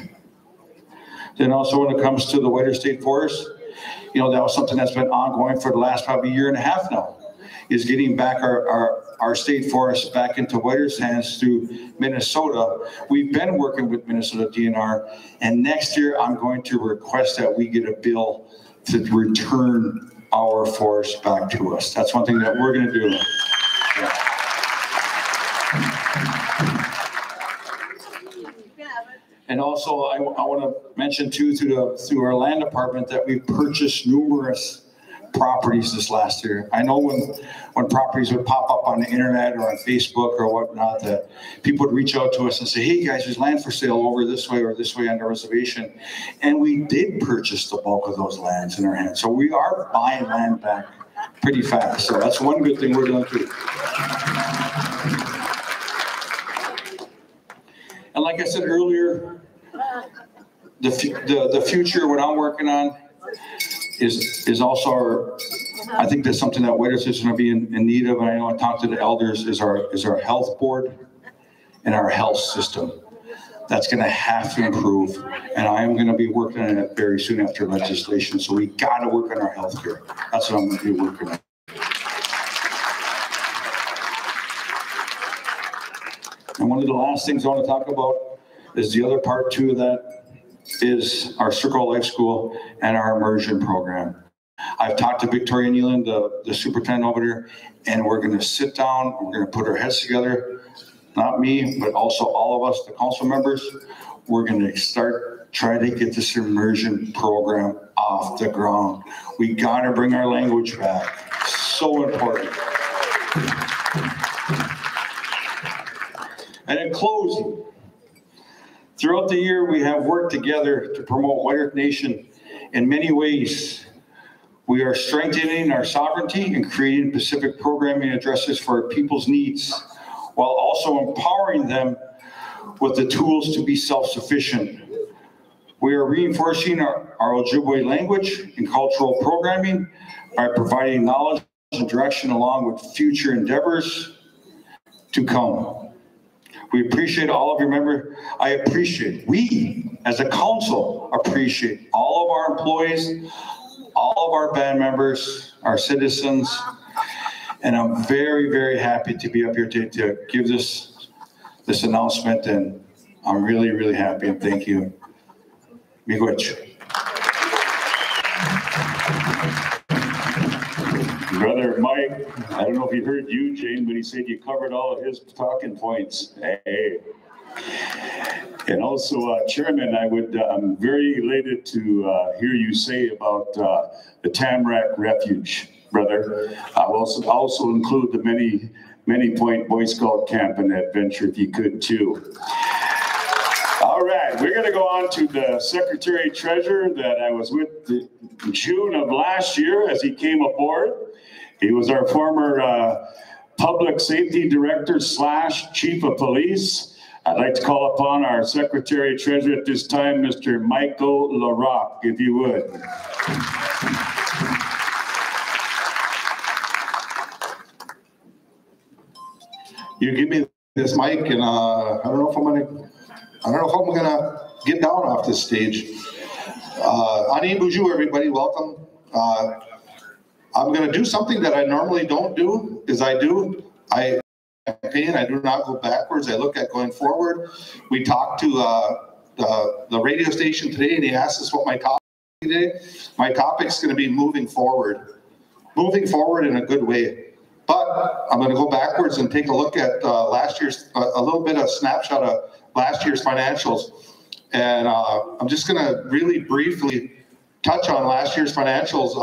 Then also when it comes to the Whiter State Forest, you know, that was something that's been ongoing for the last probably year and a half now, is getting back our state forests back into Whiter's hands through Minnesota. We've been working with Minnesota DNR, and next year I'm going to request that we get a bill to return our forests back to us. That's one thing that we're going to do. Yeah. And also, I want to mention too, through our land department, that we've purchased numerous properties this last year. I know when properties would pop up on the internet or on Facebook or whatnot, that people would reach out to us and say, hey guys, there's land for sale over this way or this way on the reservation. And we did purchase the bulk of those lands in our hands. So we are buying land back pretty fast. So that's one good thing we're doing too. And like I said earlier, the future, what I'm working on is also I think that's something that Whiter is going to be in need of. And I know I talked to the elders, is our health board and our health system. that's going to have to improve. And I am going to be working on it very soon after legislation. So we got to work on our healthcare. That's what I'm going to be working on. And one of the last things I want to talk about is the other part too of that is our Circle Life School and our immersion program. I've talked to Victoria Nealon, the superintendent over there, and we're going to sit down, we're going to put our heads together, not me, but also all of us, the council members. We're going to start trying to get this immersion program off the ground. We got to bring our language back. So important. And in closing, throughout the year, we have worked together to promote White Earth Nation in many ways. We are strengthening our sovereignty and creating Pacific programming addresses for our people's needs, while also empowering them with the tools to be self-sufficient. We are reinforcing our Ojibwe language and cultural programming by providing knowledge and direction along with future endeavors to come. We appreciate all of your members. We as a council appreciate all of our employees, all of our band members, our citizens, and I'm very, very happy to be up here to give this announcement, and I'm really, really happy, and thank you. Miigwech. Brother Mike, I don't know if he heard you, Jane, but he said you covered all of his talking points. Hey. And also, Chairman, I'm very elated to hear you say about the Tamarack Refuge, brother. I'll also include the Many Point Boy Scout Camp and adventure if you could too. All right, we're going to go on to the Secretary Treasurer that I was with in June of last year as he came aboard. He was our former Public Safety Director / Chief of Police. I'd like to call upon our Secretary Treasurer at this time, Mr. Michael LaRock, if you would. You give me this mic, and I don't know if I'm gonna get down off this stage. Ani Bonjour, everybody, welcome. I'm gonna do something that I normally don't do. I do not go backwards. I look at going forward. We talked to the radio station today, and he asked us what my topic today. My topic's going to be moving forward in a good way. But I'm going to go backwards and take a look at last year's, a little bit of snapshot of last year's financials. And I'm just going to really briefly touch on last year's financials.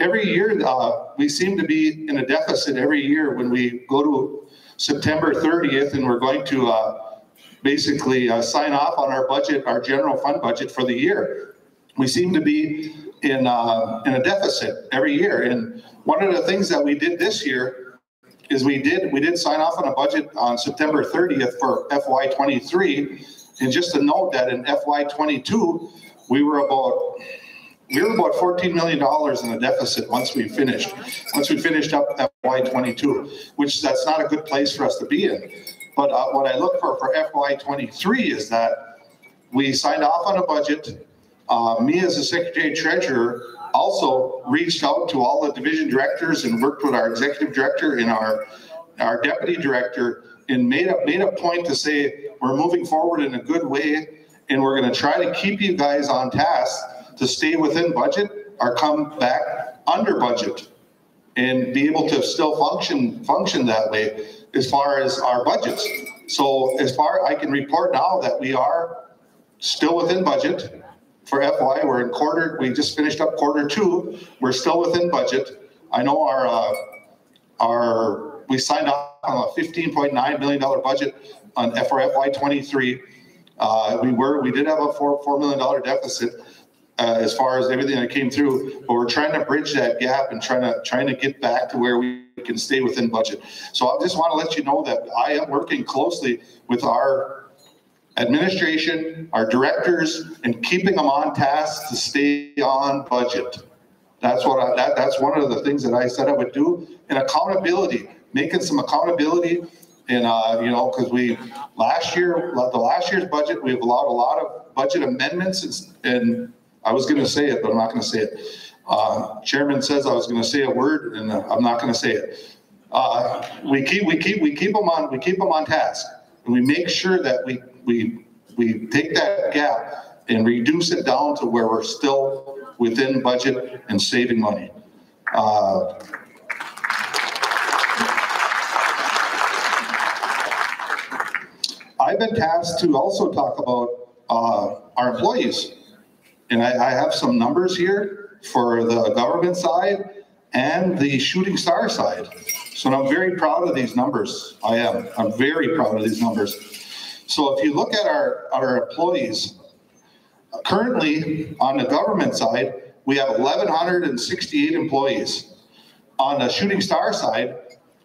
Every year, we seem to be in a deficit every year when we go to September 30th, and we're going to basically sign off on our budget, our general fund budget for the year. We seem to be in a deficit every year. And one of the things that we did this year is we did sign off on a budget on September 30th for FY23. And just to note that in FY22, we were about $14 million in a deficit once we finished up FY22, which that's not a good place for us to be in. But what I look for FY23 is that we signed off on a budget. Me as the Secretary Treasurer also reached out to all the division directors and worked with our executive director and our deputy director and made a point to say we're moving forward in a good way, and we're going to try to keep you guys on task to stay within budget or come back under budget and be able to still function that way as far as our budgets. So I can report now that we are still within budget for FY. We just finished up Q2. We're still within budget. I know we signed off on a $15.9 million budget for FY23. We did have a $4 million deficit as far as everything that came through, but we're trying to bridge that gap and trying to get back to where we can stay within budget. So I just want to let you know that I am working closely with our administration, our directors, and keeping them on task to stay on budget. That's one of the things that I said I would do. And accountability, making some accountability And, you know, because the last year's budget, we've allowed a lot of budget amendments, and I was going to say it, but I'm not going to say it. Chairman says I was going to say a word, and I'm not going to say it. We keep them on task, and we make sure that we take that gap and reduce it down to where we're still within budget and saving money. I've been tasked to also talk about our employees, and I have some numbers here for the government side and the Shooting Star side. So I'm very proud of these numbers. I'm very proud of these numbers. So if you look at our employees, currently on the government side, we have 1,168 employees. On the Shooting Star side,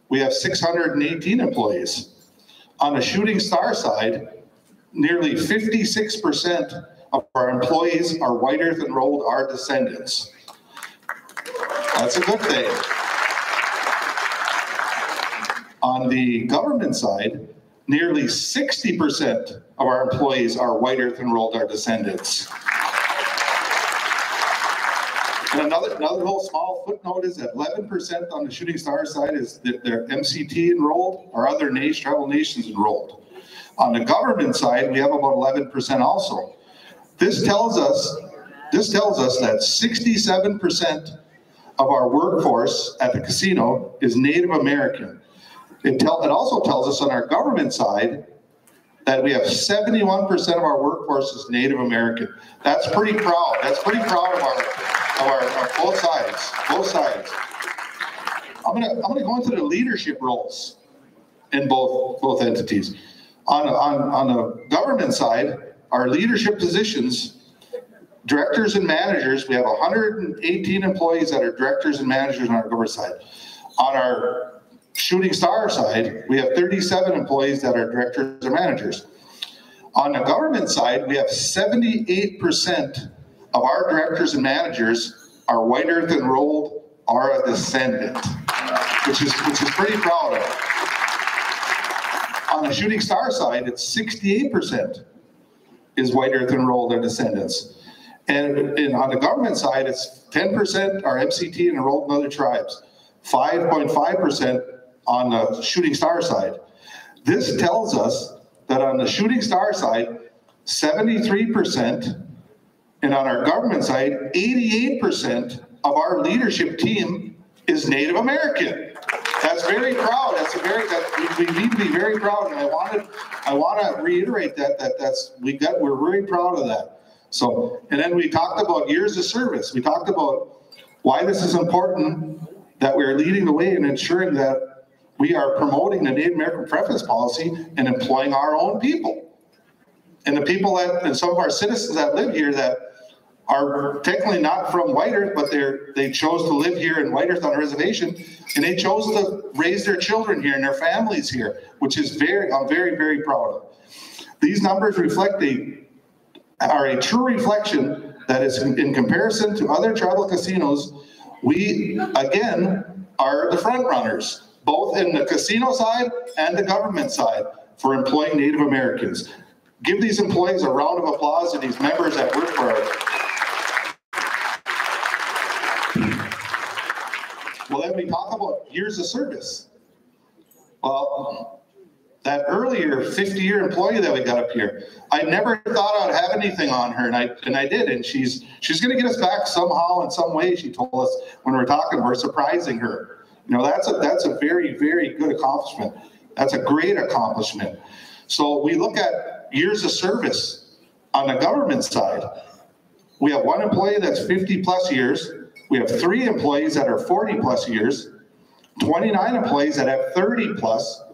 we have 618 employees. On the Shooting Star side, nearly 56% of our employees are white earth enrolled, are descendants. That's a good thing. On the government side, nearly 60% of our employees are white earth enrolled, are descendants. And another little small footnote is that 11% on the Shooting Star side is that they're MCT enrolled, or other tribal nations enrolled. On the government side, we have about 11% also. This tells us that 67% of our workforce at the casino is Native American. It also tells us on our government side that we have 71% of our workforce is Native American. That's pretty proud. That's pretty proud of our both sides. Both sides. I'm gonna go into the leadership roles in both entities. On the government side, our leadership positions, directors and managers, we have 118 employees that are directors and managers on our government side. On our Shooting Star side, we have 37 employees that are directors and managers. On the government side, we have 78% of our directors and managers are white earth enrolled, are a descendant, which is pretty proud of. On the Shooting Star side, it's 68% is white earth enrolled, or descendants. And on the government side, it's 10% are MCT and enrolled in other tribes, 5.5% on the Shooting Star side. This tells us that on the Shooting Star side, 73%, and on our government side, 88% of our leadership team is Native American. That's very proud. We need to be very proud, and I want to reiterate we're very proud of that. So, and then we talked about years of service. We talked about why this is important, that we're leading the way in ensuring that we are promoting the Native American preference policy and employing our own people. And the people and some of our citizens that live here that are technically not from White Earth, but they chose to live here in White Earth on a reservation, and they chose to raise their children here and their families here, which is I'm very, very proud of. These numbers are a true reflection that is in comparison to other tribal casinos, we, again, are the front runners, both in the casino side and the government side, for employing Native Americans. Give these employees a round of applause and these members that work for us. Well, then we talk about years of service. Well, that earlier 50-year employee that we got up here, I never thought I'd have anything on her, and I did, and she's going to get us back somehow in some way. She told us when we were talking, we're surprising her. You know, that's a very, very good accomplishment. That's a great accomplishment. So we look at years of service on the government side. We have one employee that's 50 plus years. We have 3 employees that are 40 plus years, 29 employees that have 30 plus.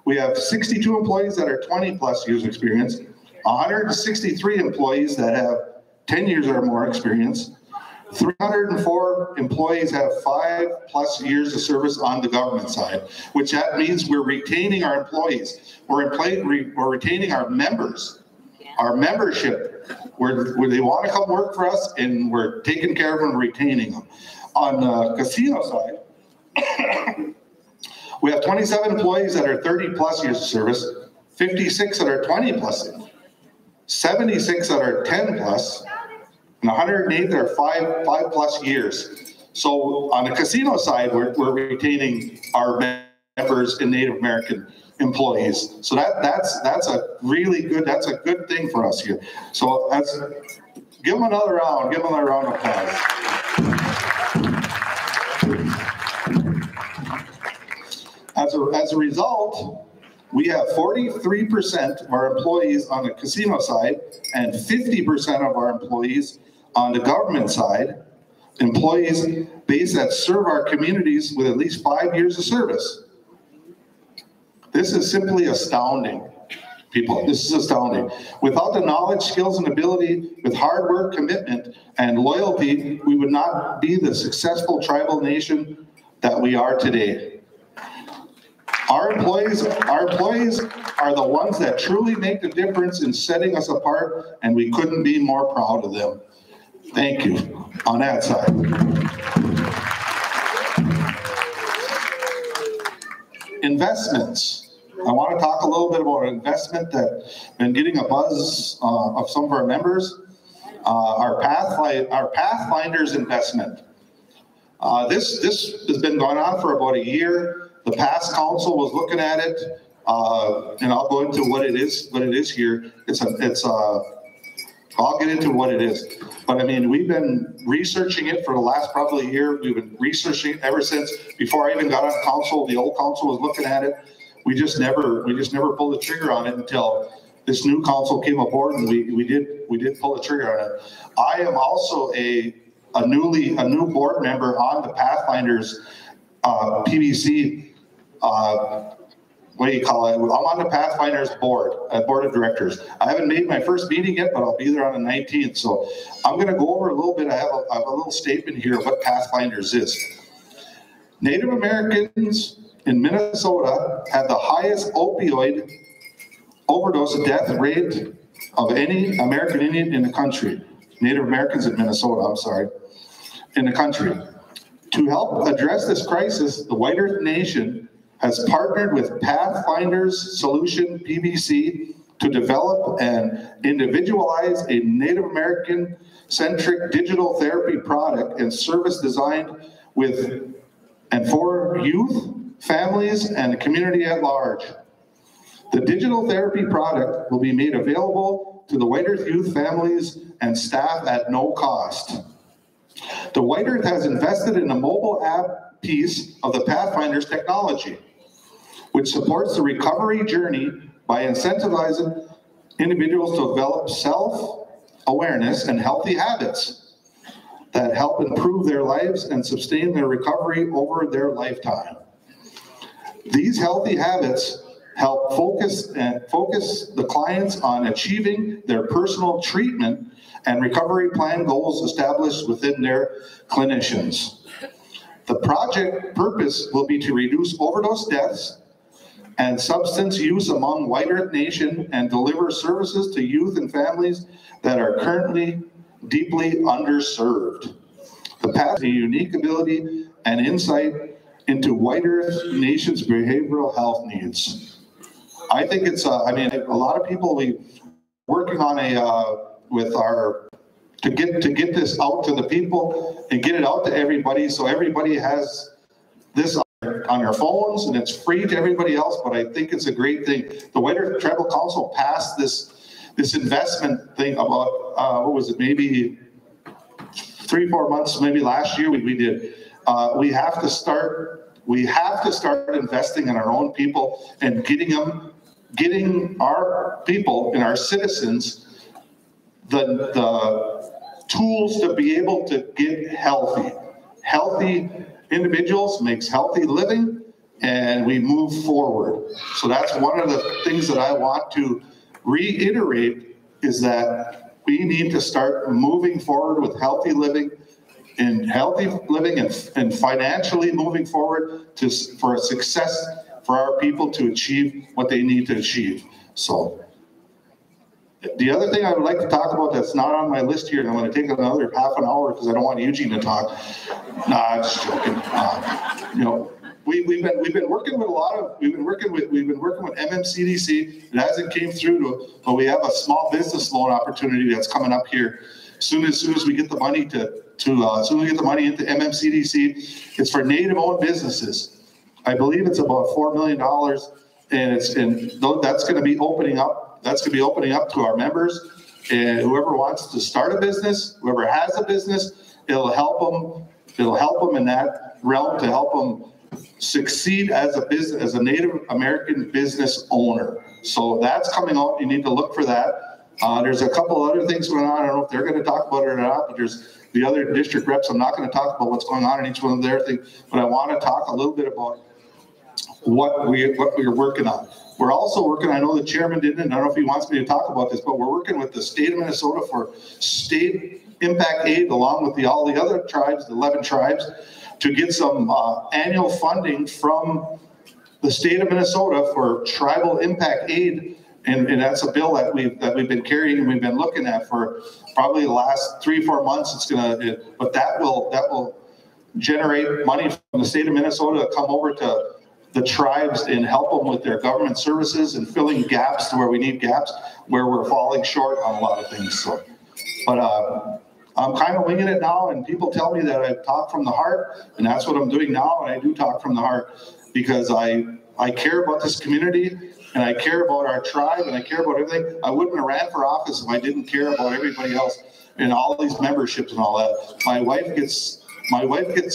We have 62 employees that are 20 plus years experience, 163 employees that have 10 years or more experience, 304 employees have 5 plus years of service on the government side, which that means we're retaining our employees. We're retaining our members, our membership, where they want to come work for us, and we're taking care of them and retaining them. On the casino side, We have 27 employees that are 30 plus years of service, 56 that are 20 plus, 76 that are 10 plus, and 108 that are 5 plus years. So on the casino side, we're retaining our members and Native American employees. So that's a really good, that's a good thing for us here. So give them another round, of applause. As a result, we have 43% of our employees on the casino side and 50% of our employees on the government side, employees based that serve our communities with at least 5 years of service. This is simply astounding, people. This is astounding. Without the knowledge, skills, and ability, with hard work, commitment, and loyalty, we would not be the successful tribal nation that we are today. Our employees are the ones that truly make the difference in setting us apart, and we couldn't be more proud of them. Thank you on that side. Investments. I want to talk a little bit about an investment that's been getting a buzz of some of our members. Our Pathfinders investment. This has been going on for about a year. The past council was looking at it, and I'll go into what it is here. I'll get into what it is. But I mean, we've been researching it for the last probably a year. We've been researching it ever since before I even got on council. The old council was looking at it. We just never pulled the trigger on it until this new council came aboard, and we did pull the trigger on it. I am also a new board member on the Pathfinders PBC. What do you call it? I'm on the Pathfinders board of directors. I haven't made my first meeting yet, but I'll be there on the 19th. So I'm going to go over a little bit. I have a little statement here of what Pathfinders is. Native Americans in Minnesota had the highest opioid overdose death rate of any American Indian in the country. Native Americans in Minnesota, I'm sorry, in the country. To help address this crisis, the White Earth Nation has partnered with Pathfinders Solution PBC to develop and individualize a Native American-centric digital therapy product and service designed with and for youth, families, and the community at large. The digital therapy product will be made available to the White Earth youth families and staff at no cost. The White Earth has invested in a mobile app piece of the Pathfinders technology, which supports the recovery journey by incentivizing individuals to develop self-awareness and healthy habits that help improve their lives and sustain their recovery over their lifetime. These healthy habits help focus the clients on achieving their personal treatment and recovery plan goals established within their clinicians. The project purpose will be to reduce overdose deaths and substance use among White Earth Nation and deliver services to youth and families that are currently deeply underserved. The path has a unique ability and insight into White Earth Nation's behavioral health needs. I think it's, I mean, a lot of people, we working on to get this out to the people and get it out to everybody so everybody has this on their phones and it's free to everybody else, but I think it's a great thing. The White Earth Tribal Council passed this investment thing about, what was it, maybe 3-4 months, maybe last year we did. We have to start investing in our own people and getting our people and our citizens the tools to be able to get healthy. Healthy individuals makes healthy living, and we move forward. So that's one of the things that I want to reiterate, is that we need to start moving forward with healthy living and financially moving forward for a success for our people to achieve what they need to achieve. So the other thing I would like to talk about that's not on my list here, and I'm going to take another half an hour because I don't want Eugene to talk. Nah, I'm just joking. You know, we we've been working with MMCDC. It hasn't came through, but we have a small business loan opportunity that's coming up here. Soon as we get the money into MMCDC, it's for Native-owned businesses. I believe it's about $4 million, and that's going to be opening up. That's going to be opening up to our members, and whoever wants to start a business, whoever has a business, it'll help them. It'll help them in that realm to help them succeed as a business, as a Native American business owner. So that's coming out. You need to look for that. There's a couple other things going on. I don't know if they're going to talk about it or not, but there's the other district reps. I'm not going to talk about what's going on in each one of their things, but I want to talk a little bit about what we're working on. We're also working, I know the chairman didn't, and I don't know if he wants me to talk about this, but we're working with the state of Minnesota for state impact aid, along with all the other tribes, the 11 tribes, to get some annual funding from the state of Minnesota for tribal impact aid. And that's a bill that we've been carrying and we've been looking at for probably the last 3-4 months. But that will generate money from the state of Minnesota to come over to the tribes and help them with their government services and filling gaps to where we need gaps, where we're falling short on a lot of things. So, but I'm kind of winging it now, and people tell me that I talk from the heart, and that's what I'm doing now. And I do talk from the heart because I care about this community, and I care about our tribe, and I care about everything. I wouldn't have ran for office if I didn't care about everybody else and all these memberships and all that. My wife gets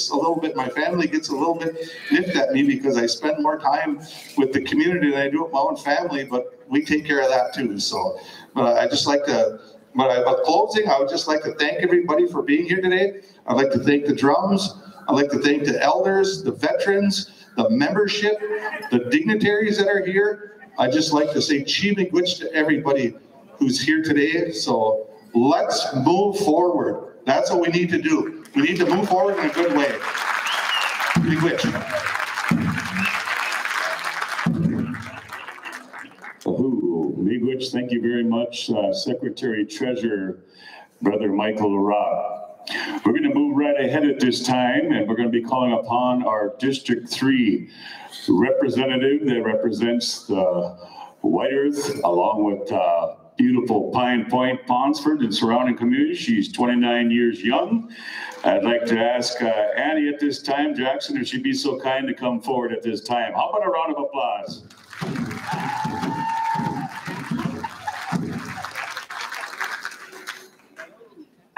a little bit, my family gets a little bit nipped at me because I spend more time with the community than I do with my own family, but we take care of that too. So, but I just like to, but closing, I would just like to thank everybody for being here today. I'd like to thank the drums. I'd like to thank the elders, the veterans, the membership, the dignitaries that are here. I'd just like to say chi miigwech to everybody who's here today. So let's move forward. That's what we need to do. We need to move forward in a good way. Miigwech. Miigwech, thank you very much, Secretary Treasurer, Brother Michael Larocque. We're going to move right ahead at this time, and we're going to be calling upon our District 3 representative that represents the White Earth, along with beautiful Pine Point, Ponsford, and surrounding community. She's 29 years young. I'd like to ask Annie at this time, Jackson, if she'd be so kind to come forward at this time. How about a round of applause?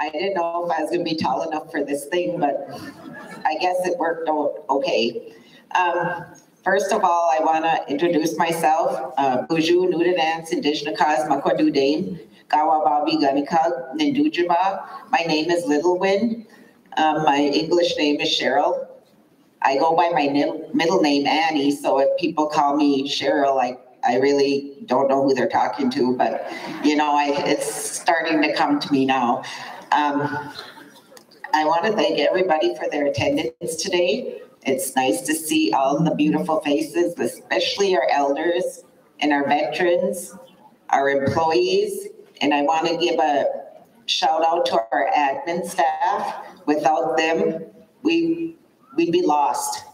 I didn't know if I was going to be tall enough for this thing, but I guess it worked out okay. First of all, I want to introduce myself. Buju Nudadance Indishnakas Makwadudain, Gawababi Ganikag Nindujaba. My name is Little Wind. My English name is Cheryl. I go by my middle name, Annie, so if people call me Cheryl, I really don't know who they're talking to, but you know, it's starting to come to me now. I want to thank everybody for their attendance today. It's nice to see all the beautiful faces, especially our elders and our veterans, our employees, and I want to give a shout out to our admin staff. Without them, we'd be lost.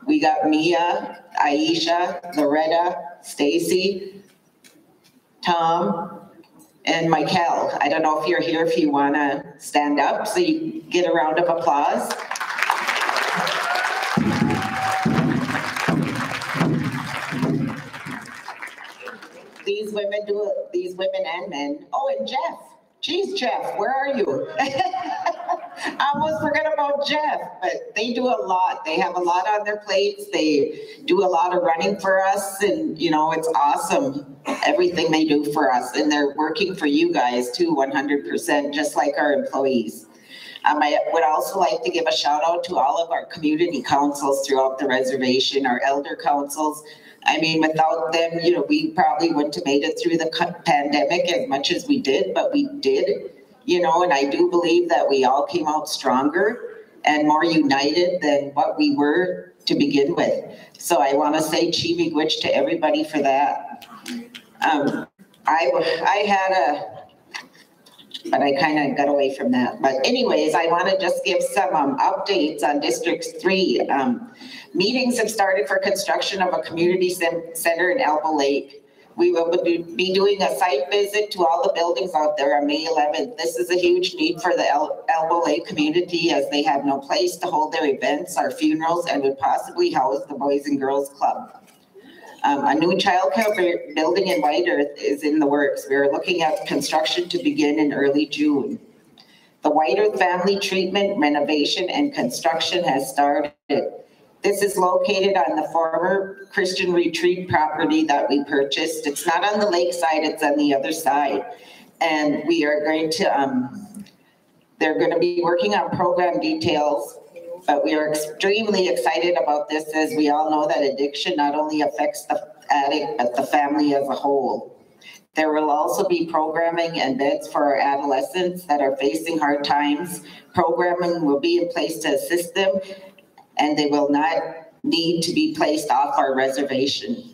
We got Mia, Aisha, Loretta, Stacy, Tom, and Michael. I don't know if you're here, if you want to stand up so you get a round of applause. These women and men. Oh, and Jeff. Geez, Jeff, where are you? I almost forgot about Jeff, but they do a lot. They have a lot on their plates. They do a lot of running for us, and you know, it's awesome, everything they do for us. And they're working for you guys too, 100%, just like our employees. I would also like to give a shout out to all of our community councils throughout the reservation, our elder councils. I mean, without them, you know, we probably wouldn't have made it through the pandemic as much as we did, but we did, you know, and I do believe that we all came out stronger and more united than what we were to begin with. So I want to say chi miigwech to everybody for that. I had but I kind of got away from that. But anyways, I want to just give some updates on District 3. Meetings have started for construction of a community center in Elbow Lake. We will be doing a site visit to all the buildings out there on May 11th. This is a huge need for the Elbow Lake community, as they have no place to hold their events or funerals and would possibly house the Boys and Girls Club. A new childcare building in White Earth is in the works. We are looking at construction to begin in early June. The White Earth Family Treatment renovation and construction has started. This is located on the former Christian Retreat property that we purchased. It's not on the lakeside, it's on the other side. And we are going to, they're going to be working on program details, but we are extremely excited about this, as we all know that addiction not only affects the addict, but the family as a whole. There will also be programming and beds for our adolescents that are facing hard times. Programming will be in place to assist them, and they will not need to be placed off our reservation.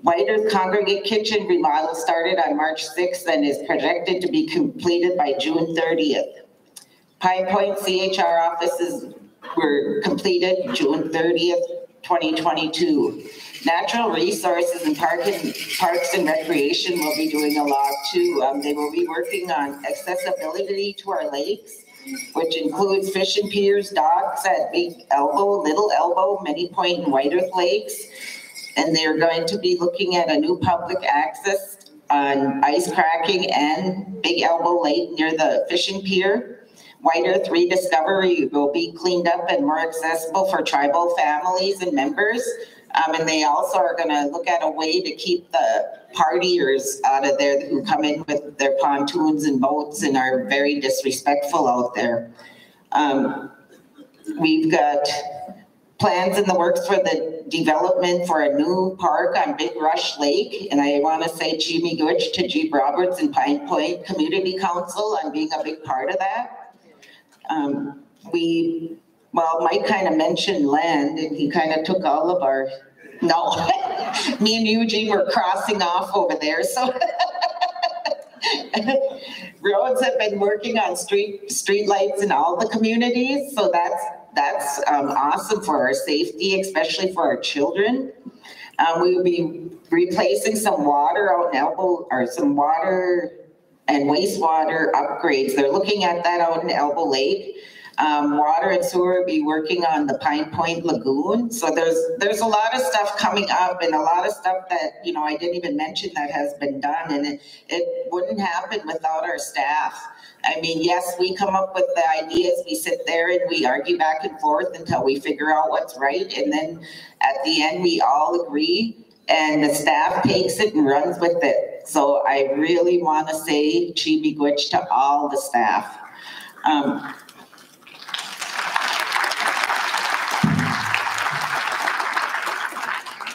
White Earth Congregate Kitchen remodel started on March 6th and is projected to be completed by June 30th. Pine Point CHR offices were completed June 30th, 2022. Natural Resources and Parks and Recreation will be doing a lot too. They will be working on accessibility to our lakes, which includes fishing piers, docks at Big Elbow, Little Elbow, Many Point, and White Earth Lakes. And they're going to be looking at a new public access on ice cracking and Big Elbow Lake near the fishing pier. White Earth Rediscovery will be cleaned up and more accessible for tribal families and members. And they also are going to look at a way to keep the partiers out of there who come in with their pontoons and boats and are very disrespectful out there. We've got plans in the works for the development for a new park on Big Rush Lake. And I want to say Chimigwich to Jeep Roberts and Pine Point Community Council on being a big part of that. Well, Mike kind of mentioned land, and he kind of took all of our, no, me and Eugene were crossing off over there, so. Roads have been working on street lights in all the communities, so that's awesome for our safety, especially for our children. We will be replacing some water out in Elbow, or some water and wastewater upgrades. They're looking at that out in Elbow Lake. Water and sewer will be working on the Pine Point Lagoon. So there's a lot of stuff coming up, and a lot of stuff that, you know, I didn't even mention that has been done, and it wouldn't happen without our staff. I mean, yes, we come up with the ideas, we sit there and we argue back and forth until we figure out what's right, and then at the end we all agree, and the staff takes it and runs with it. So I really want to say Chimigwich to all the staff.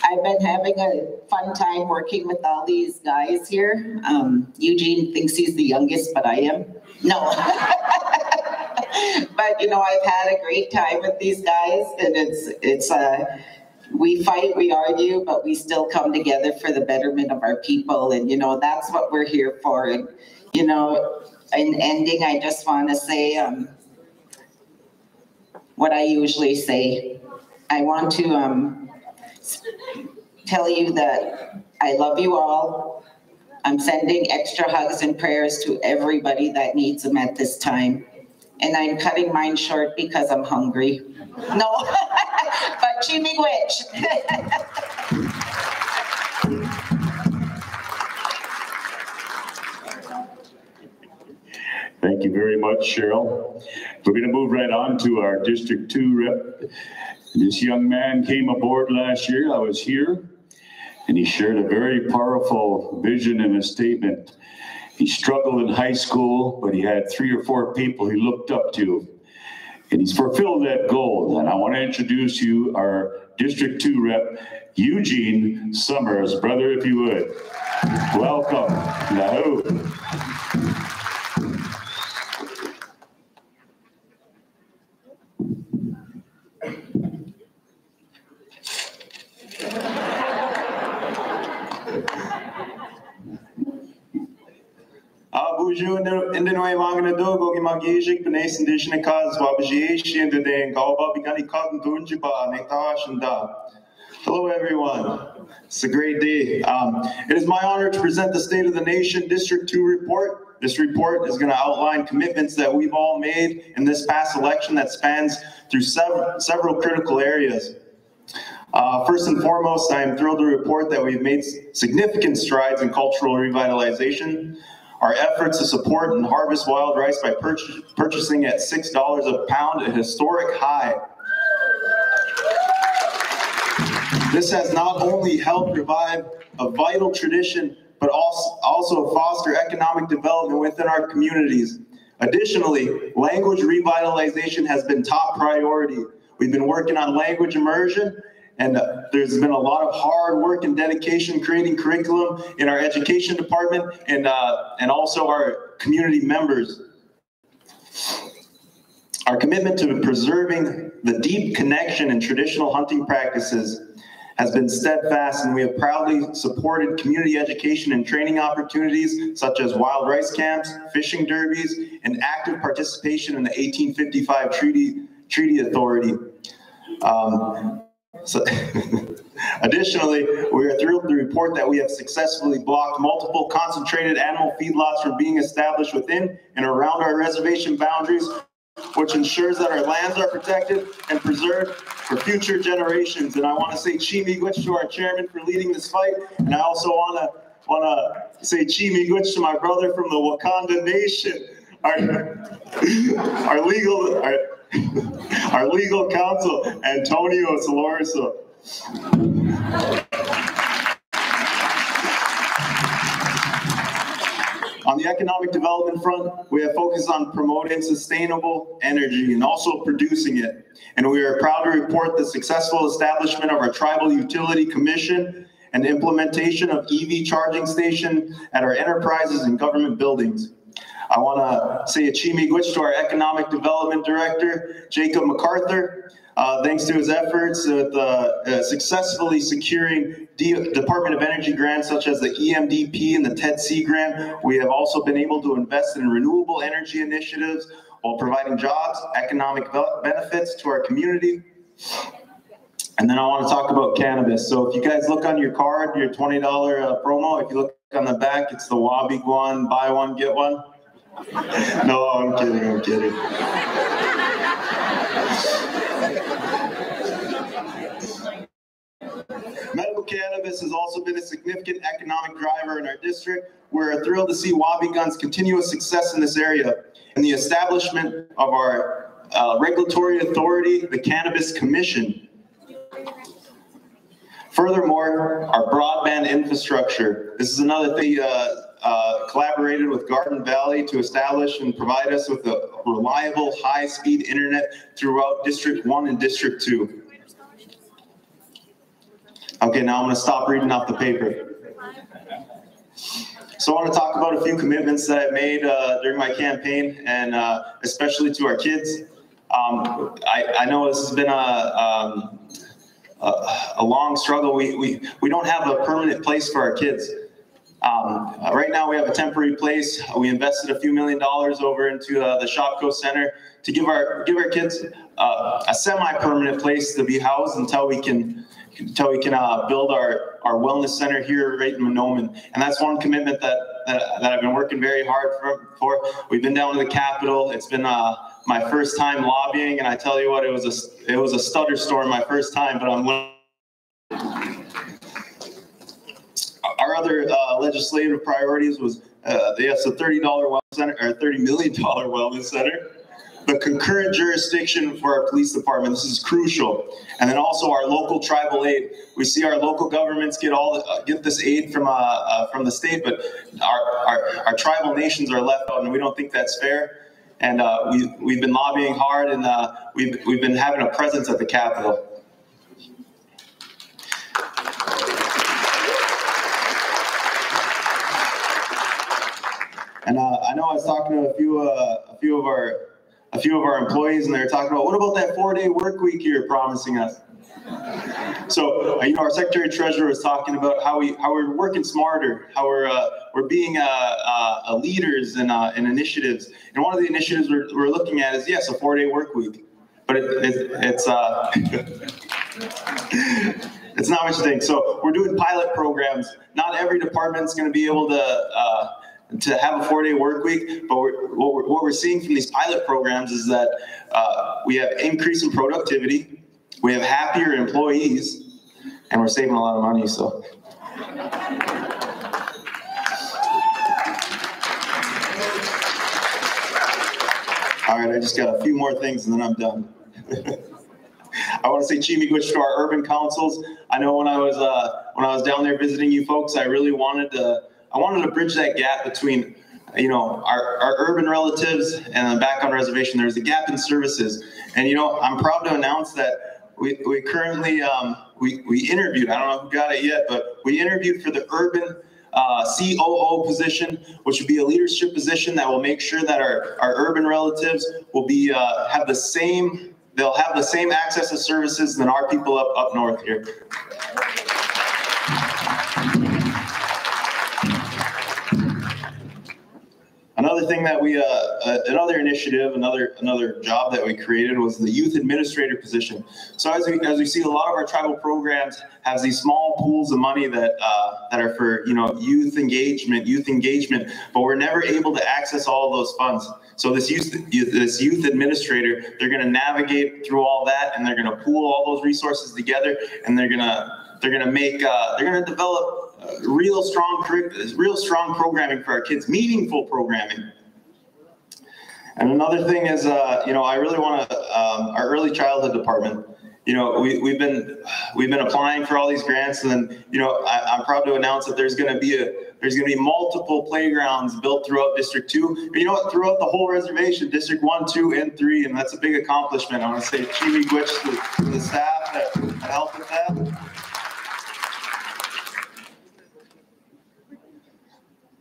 I've been having a fun time working with all these guys here. Eugene thinks he's the youngest, but I am. No. But, you know, I've had a great time with these guys, and it's we fight, we argue, but we still come together for the betterment of our people. And, you know, that's what we're here for. And, you know, in ending, I just want to say what I usually say. I want to tell you that I love you all. I'm sending extra hugs and prayers to everybody that needs them at this time. And I'm cutting mine short because I'm hungry. No, but Chimigwich. Thank you very much, Cheryl. We're going to move right on to our District 2 rep. This young man came aboard last year. I was here, and he shared a very powerful vision and a statement. He struggled in high school, but he had 3 or 4 people he looked up to, and he's fulfilled that goal. And I want to introduce you our District 2 rep, Eugene Summers. Brother, if you would. Welcome. Nahoo. Buju and the Noe Mangana Dogo, Magijik, Benes and Dishnakas, Wabaji, and the day and Galba Bigani Cotton Dunjiba, Nektash and Da. Hello, everyone. It's a great day. It is my honor to present the State of the Nation District 2 report. This report is going to outline commitments that we've all made in this past election that spans through several critical areas. First and foremost, I am thrilled to report that we've made significant strides in cultural revitalization. Our efforts to support and harvest wild rice by purchasing at $6 a pound, a historic high. This has not only helped revive a vital tradition, but also foster economic development within our communities. Additionally, language revitalization has been top priority. We've been working on language immersion, and there's been a lot of hard work and dedication creating curriculum in our education department and also our community members. Our commitment to preserving the deep connection and traditional hunting practices has been steadfast, and we have proudly supported community education and training opportunities such as wild rice camps, fishing derbies, and active participation in the 1855 Treaty Authority. Additionally, we are thrilled to report that we have successfully blocked multiple concentrated animal feedlots from being established within and around our reservation boundaries, which ensures that our lands are protected and preserved for future generations. And I want to say Chi Miigwech to our chairman for leading this fight, and I also want to say Chi Miigwech to my brother from the Wakanda Nation, our legal counsel, Antonio Solorzo. On the economic development front, we have focused on promoting sustainable energy and also producing it. And we are proud to report the successful establishment of our Tribal Utility Commission and the implementation of EV charging station at our enterprises and government buildings. I want to say a Chi Miigwech to our Economic Development Director, Jacob MacArthur. Thanks to his efforts with successfully securing Department of Energy grants such as the EMDP and the TED-C grant, we have also been able to invest in renewable energy initiatives while providing jobs, economic benefits to our community. And then I want to talk about cannabis. So if you guys look on your card, your $20 promo, if you look on the back, it's the Wabiguan, buy one, get one. No, I'm kidding. Medical cannabis has also been a significant economic driver in our district. We're thrilled to see Wabigun's continuous success in this area and the establishment of our regulatory authority, the Cannabis Commission. Furthermore, our broadband infrastructure. This is another thing collaborated with Garden Valley to establish and provide us with a reliable, high-speed internet throughout District 1 and District 2. Okay, now I'm going to stop reading off the paper. So I want to talk about a few commitments that I made during my campaign, and especially to our kids. I know this has been a long struggle. We don't have a permanent place for our kids. Right now we have a temporary place. We invested a few $1 million over into the Shopko Center to give our kids a semi-permanent place to be housed until we can build our wellness center here right in Mahnomen. And that's one commitment that I've been working very hard for. We've been down to the Capitol. It's been my first time lobbying, and I tell you what, it was a stutter storm my first time, but I'm learning. Our other legislative priorities was yes, a $30 wellness center, or $30 million wellness center. The concurrent jurisdiction for our police department, this is crucial. And then also our local tribal aid. We see our local governments get this aid from the state, but our tribal nations are left out, and we don't think that's fair. And we've been lobbying hard, and we've been having a presence at the Capitol. And I know I was talking to a few of our employees, and they were talking about, what about that 4-day work week you're promising us? So, our Secretary Treasurer was talking about how we're working smarter, how we're being leaders in initiatives. And one of the initiatives we're looking at is, yes, a 4-day work week, but it's it's not what you think. So we're doing pilot programs. Not every department's going to be able to have a 4-day work week, but what we're seeing from these pilot programs is that we have increase in productivity. We have happier employees, and we're saving a lot of money, so. All right, I just got a few more things and then I'm done. I want to say chimigwich to our urban councils. I know when I was down there visiting you folks, I really wanted to bridge that gap between our urban relatives and back on reservation. There's a gap in services, and I'm proud to announce that we currently we interviewed. I don't know who got it yet, but we interviewed for the urban COO position, which would be a leadership position that will make sure that our urban relatives will be have the same access to services than our people up north here. Another thing that another initiative, another job that we created was the youth administrator position. So as we see, a lot of our tribal programs have these small pools of money that are for youth engagement, but we're never able to access all of those funds. So this youth administrator, they're going to navigate through all that, and they're going to pool all those resources together, and they're going to develop real strong programming for our kids, meaningful programming. And another thing is, I really want to our early childhood department. We've been applying for all these grants, and then I'm proud to announce that there's going to be multiple playgrounds built throughout District 2. But throughout the whole reservation, District 1, 2, and 3, and that's a big accomplishment. I want to say chimigwich to the staff that helped with that.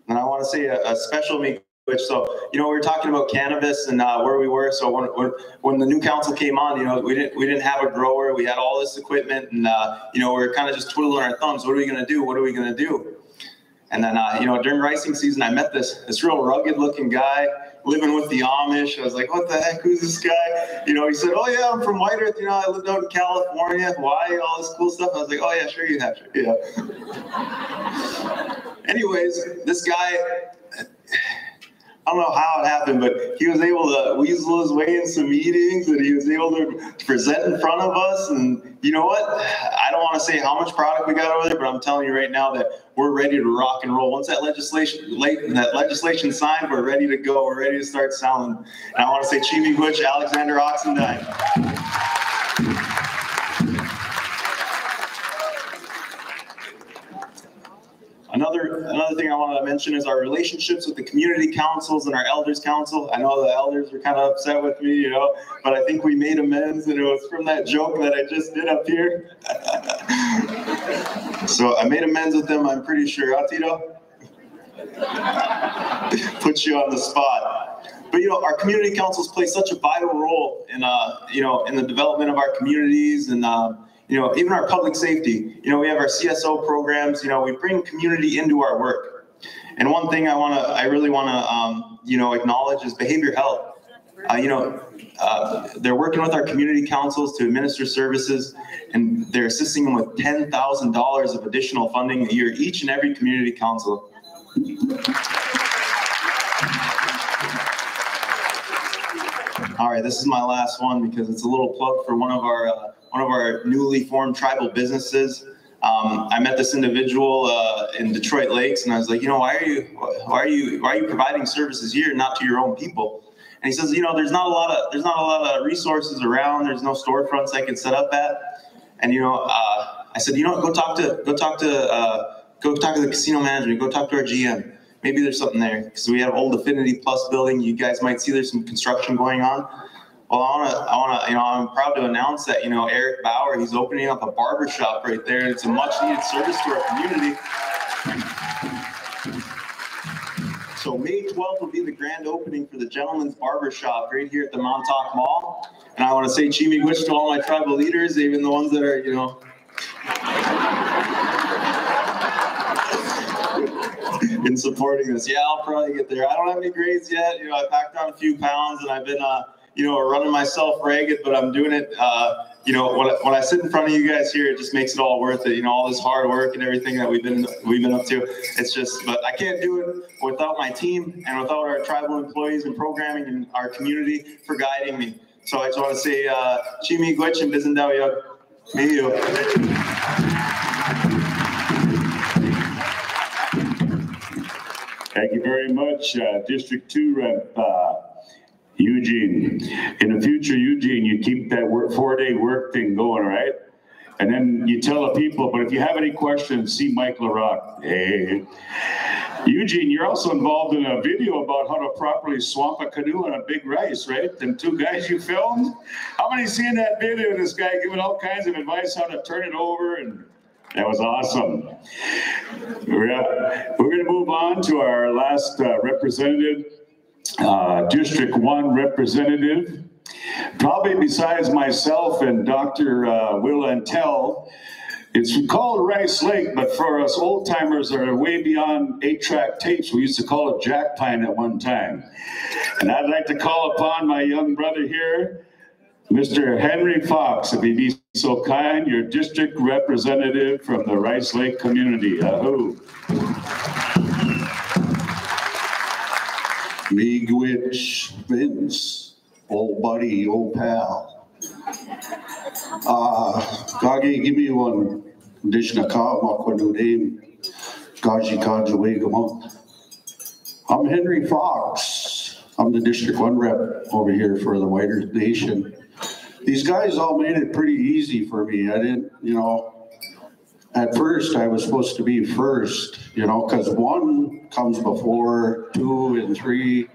And I want to say a special miigwech. So, we were talking about cannabis and where we were. So when the new council came on, we didn't have a grower. We had all this equipment, and we were kind of just twiddling our thumbs. What are we going to do? What are we going to do? And then during ricing season, I met this real rugged looking guy living with the Amish. I was like, what the heck? Who's this guy? He said, oh yeah, I'm from White Earth. I lived out in California, Hawaii, all this cool stuff. I was like, oh yeah, sure you have. Sure, yeah. Anyways, this guy, I don't know how it happened, but he was able to weasel his way in some meetings, and he was able to present in front of us. And you know what? I don't want to say how much product we got over there, but I'm telling you right now that we're ready to rock and roll. Once that legislation signed, we're ready to go. We're ready to start selling. And I want to say chimigwich, Alexander Oxendine. Another thing I want to mention is our relationships with the community councils and our elders council. I know the elders were kind of upset with me, but I think we made amends, and it was from that joke that I just did up here. So I made amends with them, I'm pretty sure. Tito? Put you on the spot. But our community councils play such a vital role in in the development of our communities, and even our public safety. We have our CSO programs. We bring community into our work. And one thing I really want to acknowledge is behavior health. They're working with our community councils to administer services, and they're assisting them with $10,000 of additional funding a year, each and every community council. All right, this is my last one because it's a little plug for one of our newly formed tribal businesses. I met this individual in Detroit Lakes, and I was like, why are you providing services here, not to your own people? And he says, there's not a lot of resources around. There's no storefronts I can set up at. And I said, go talk to the casino management. Go talk to our GM. Maybe there's something there, because we have Old Affinity Plus building. You guys might see there's some construction going on. Well, I'm proud to announce that, Eric Bauer, he's opening up a barber shop right there. It's a much needed service to our community. So May 12th will be the grand opening for the Gentleman's Barber Shop right here at the Montauk Mall. And I want to say Chimigwich to all my tribal leaders, even the ones that are, in supporting this. Yeah, I'll probably get there. I don't have any grades yet. I packed on a few pounds and I've been, running myself ragged, but I'm doing it. When I sit in front of you guys here, it just makes it all worth it. All this hard work and everything that we've been up to. It's just, but I can't do it without my team and without our tribal employees and programming and our community for guiding me. So I just want to say, Chimigwich and Bizendao Miyo. Thank you very much, District 2 Rep Eugene. In the future, Eugene, you keep that 4-day work thing going, right? And then you tell the people, but if you have any questions, see Mike LaRock. Hey. Eugene, you're also involved in a video about how to properly swamp a canoe on a big rice, right? Them 2 guys you filmed? How many seen that video? This guy giving all kinds of advice how to turn it over, and that was awesome. We're going to move on to our last representative, District 1 representative. Probably besides myself and Dr. Will Antel, it's called Rice Lake, but for us old timers that are way beyond 8-track tapes, we used to call it Jack Pine at one time. And I'd like to call upon my young brother here, Mr. Henry Fox, if he'd be so kind, your district representative from the Rice Lake community. Ahoo. Miigwech Vince, old buddy, old pal. Gage, give me one. Dishnaka, Makwanudem, Gaji Kajawagamont. I'm Henry Fox. I'm the District 1 rep over here for the White Earth Nation. These guys all made it pretty easy for me. I didn't, at first I was supposed to be first, because 1 comes before 2 and 3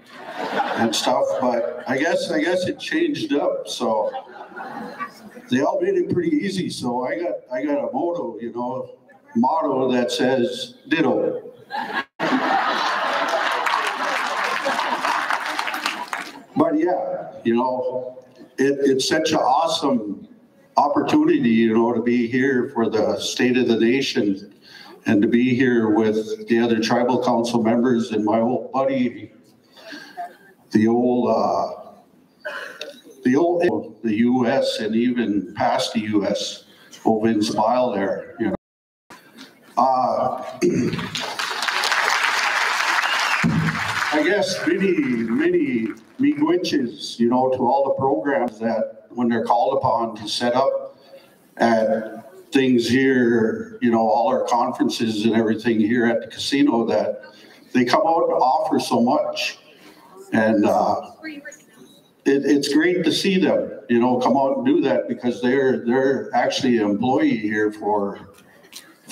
and stuff, but I guess it changed up. So they all made it pretty easy. So I got a motto that says ditto. But yeah, it's such an awesome opportunity, to be here for the State of the Nation and to be here with the other tribal council members and my old buddy, the U.S. and even past the U.S. over in Smile there, I guess many miigwiches, to all the programs that when they're called upon to set up at things here, all our conferences and everything here at the casino, that they come out and offer so much. And it's great to see them, come out and do that, because they're actually an employee here for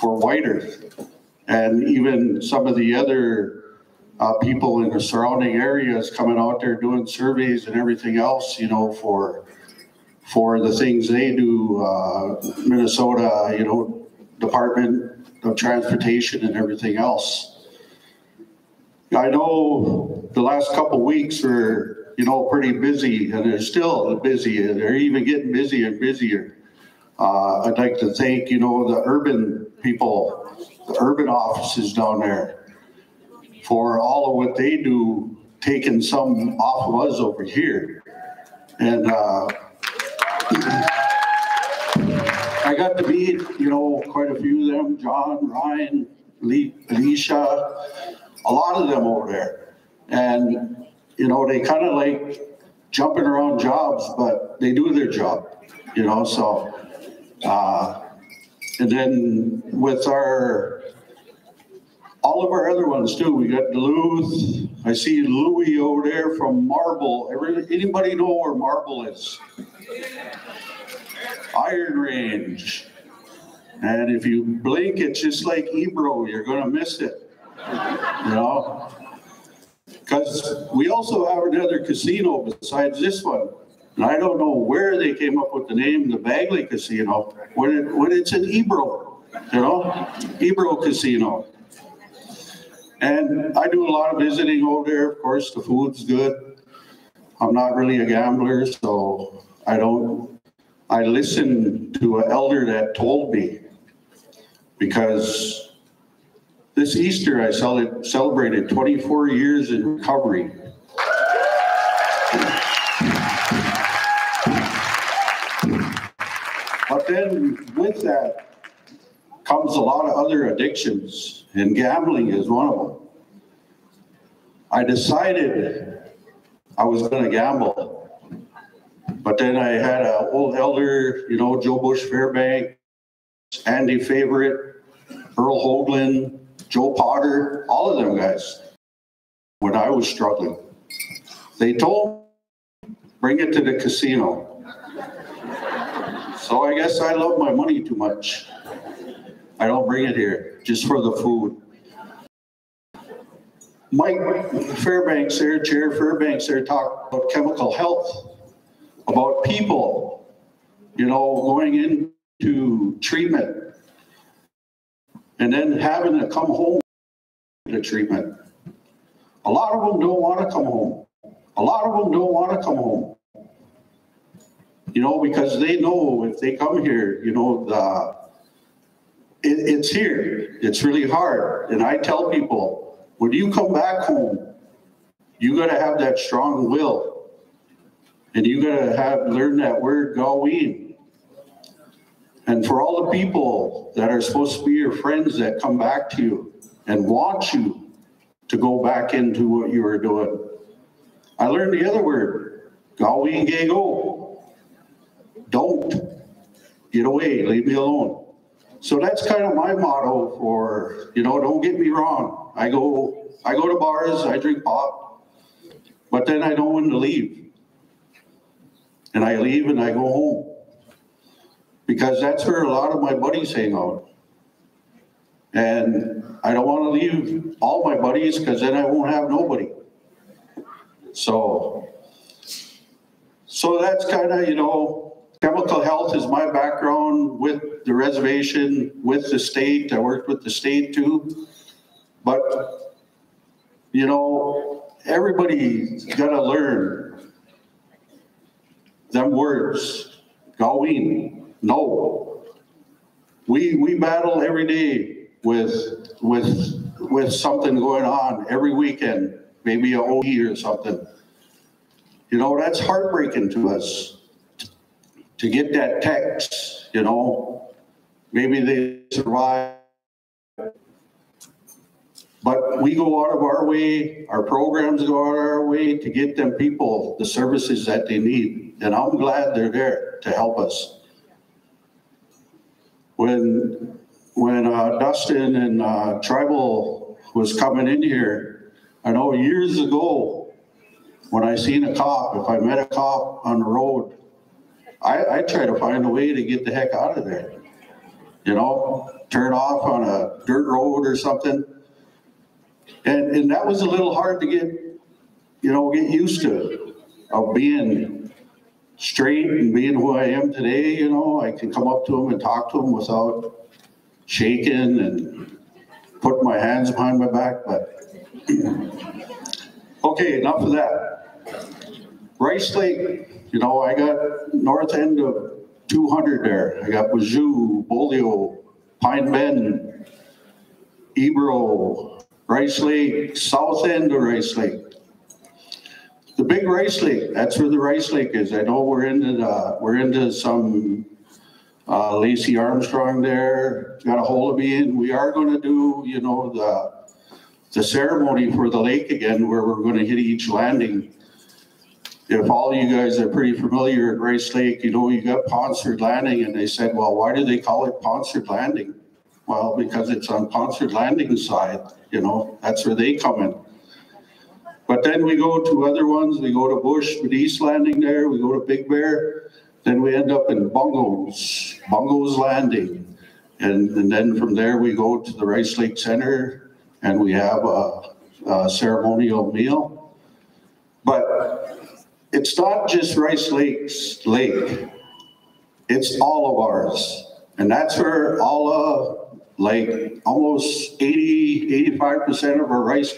White Earth. And even some of the other people in the surrounding areas coming out there doing surveys and everything else, for the things they do, Minnesota, Department of Transportation and everything else. I know the last couple of weeks were, pretty busy, and they're still busy. They're even getting busier and busier. I'd like to thank, the urban people, the urban offices down there, for all of what they do, taking some off of us over here. And I got to meet, quite a few of them, John, Ryan, Alicia, a lot of them over there. And, they kind of like jumping around jobs, but they do their job, so. And then with all of our other ones too, we got Duluth. I see Louis over there from Marble. Anybody know where Marble is? Iron Range. And if you blink, it's just like Ebro, you're gonna miss it, Because we also have another casino besides this one. And I don't know where they came up with the name, the Bagley Casino, when it's in Ebro, Ebro Casino. And I do a lot of visiting over there. Of course, the food's good. I'm not really a gambler, so I listened to an elder that told me, because this Easter I celebrated 24 years in recovery. But then with that comes a lot of other addictions, and gambling is one of them. I decided I was going to gamble. But then I had an old elder, you know, Joe Bush Fairbank, Andy Favorite, Earl Hoagland, Joe Potter, all of them guys, when I was struggling. They told me, bring it to the casino. So I guess I love my money too much. I don't bring it here, just for the food. Mike Fairbanks there, Chair Fairbanks there, talked about chemical health. About people, you know, going into treatment and then having to come home to treatment. A lot of them don't want to come home. A lot of them don't want to come home. You know, because they know if they come here, you know, it's here. It's really hard. And I tell people, when you come back home, you got to have that strong will. And you gotta learn that word, Gaween. And for all the people that are supposed to be your friends that come back to you and want you to go back into what you were doing, I learned the other word, Gaween Gago. Don't. Get away, leave me alone. So that's kind of my motto for, you know, don't get me wrong. I go to bars, I drink pop, but then I know when to leave. And I leave and I go home. Because that's where a lot of my buddies hang out. And I don't want to leave all my buddies because then I won't have nobody. So that's kind of, you know, chemical health is my background with the reservation, with the state. I worked with the state too. But, you know, everybody's got to learn them words, Gaween, no. We battle every day with something going on every weekend, maybe a OE or something. You know, that's heartbreaking to us to get that text, you know. Maybe they survive. But we go out of our way, our programs go out of our way to get them people the services that they need. And I'm glad they're there to help us. When Dustin and Tribal was coming in here, I know years ago, when I seen a cop, if I met a cop on the road, I try to find a way to get the heck out of there. You know, turn off on a dirt road or something. And that was a little hard to get used to, of being straight and being who I am today. You know, I can come up to them and talk to them without shaking and putting my hands behind my back. But okay, enough of that. Rice Lake, you know, I got north end of 200 there. I got Wazoo, Bolio, Pine Bend, Ebro, Rice Lake, south end of Rice Lake. The big Rice Lake, that's where the Rice Lake is. I know we're into some Lacey Armstrong there, got a hold of me, and we are going to do, you know, the ceremony for the lake again, where we're going to hit each landing. If all you guys are pretty familiar at Rice Lake, you know, you got Ponsford Landing, and they said, well, why do they call it Ponsford Landing? Well, because it's on Ponsford Landing side, you know, that's where they come in. But then we go to other ones, we go to Bush with East Landing there, we go to Big Bear, then we end up in Bungo's Landing. And then from there we go to the Rice Lake Center and we have a ceremonial meal. But it's not just Rice Lake, it's all of ours. And that's where all like almost 85% of our rice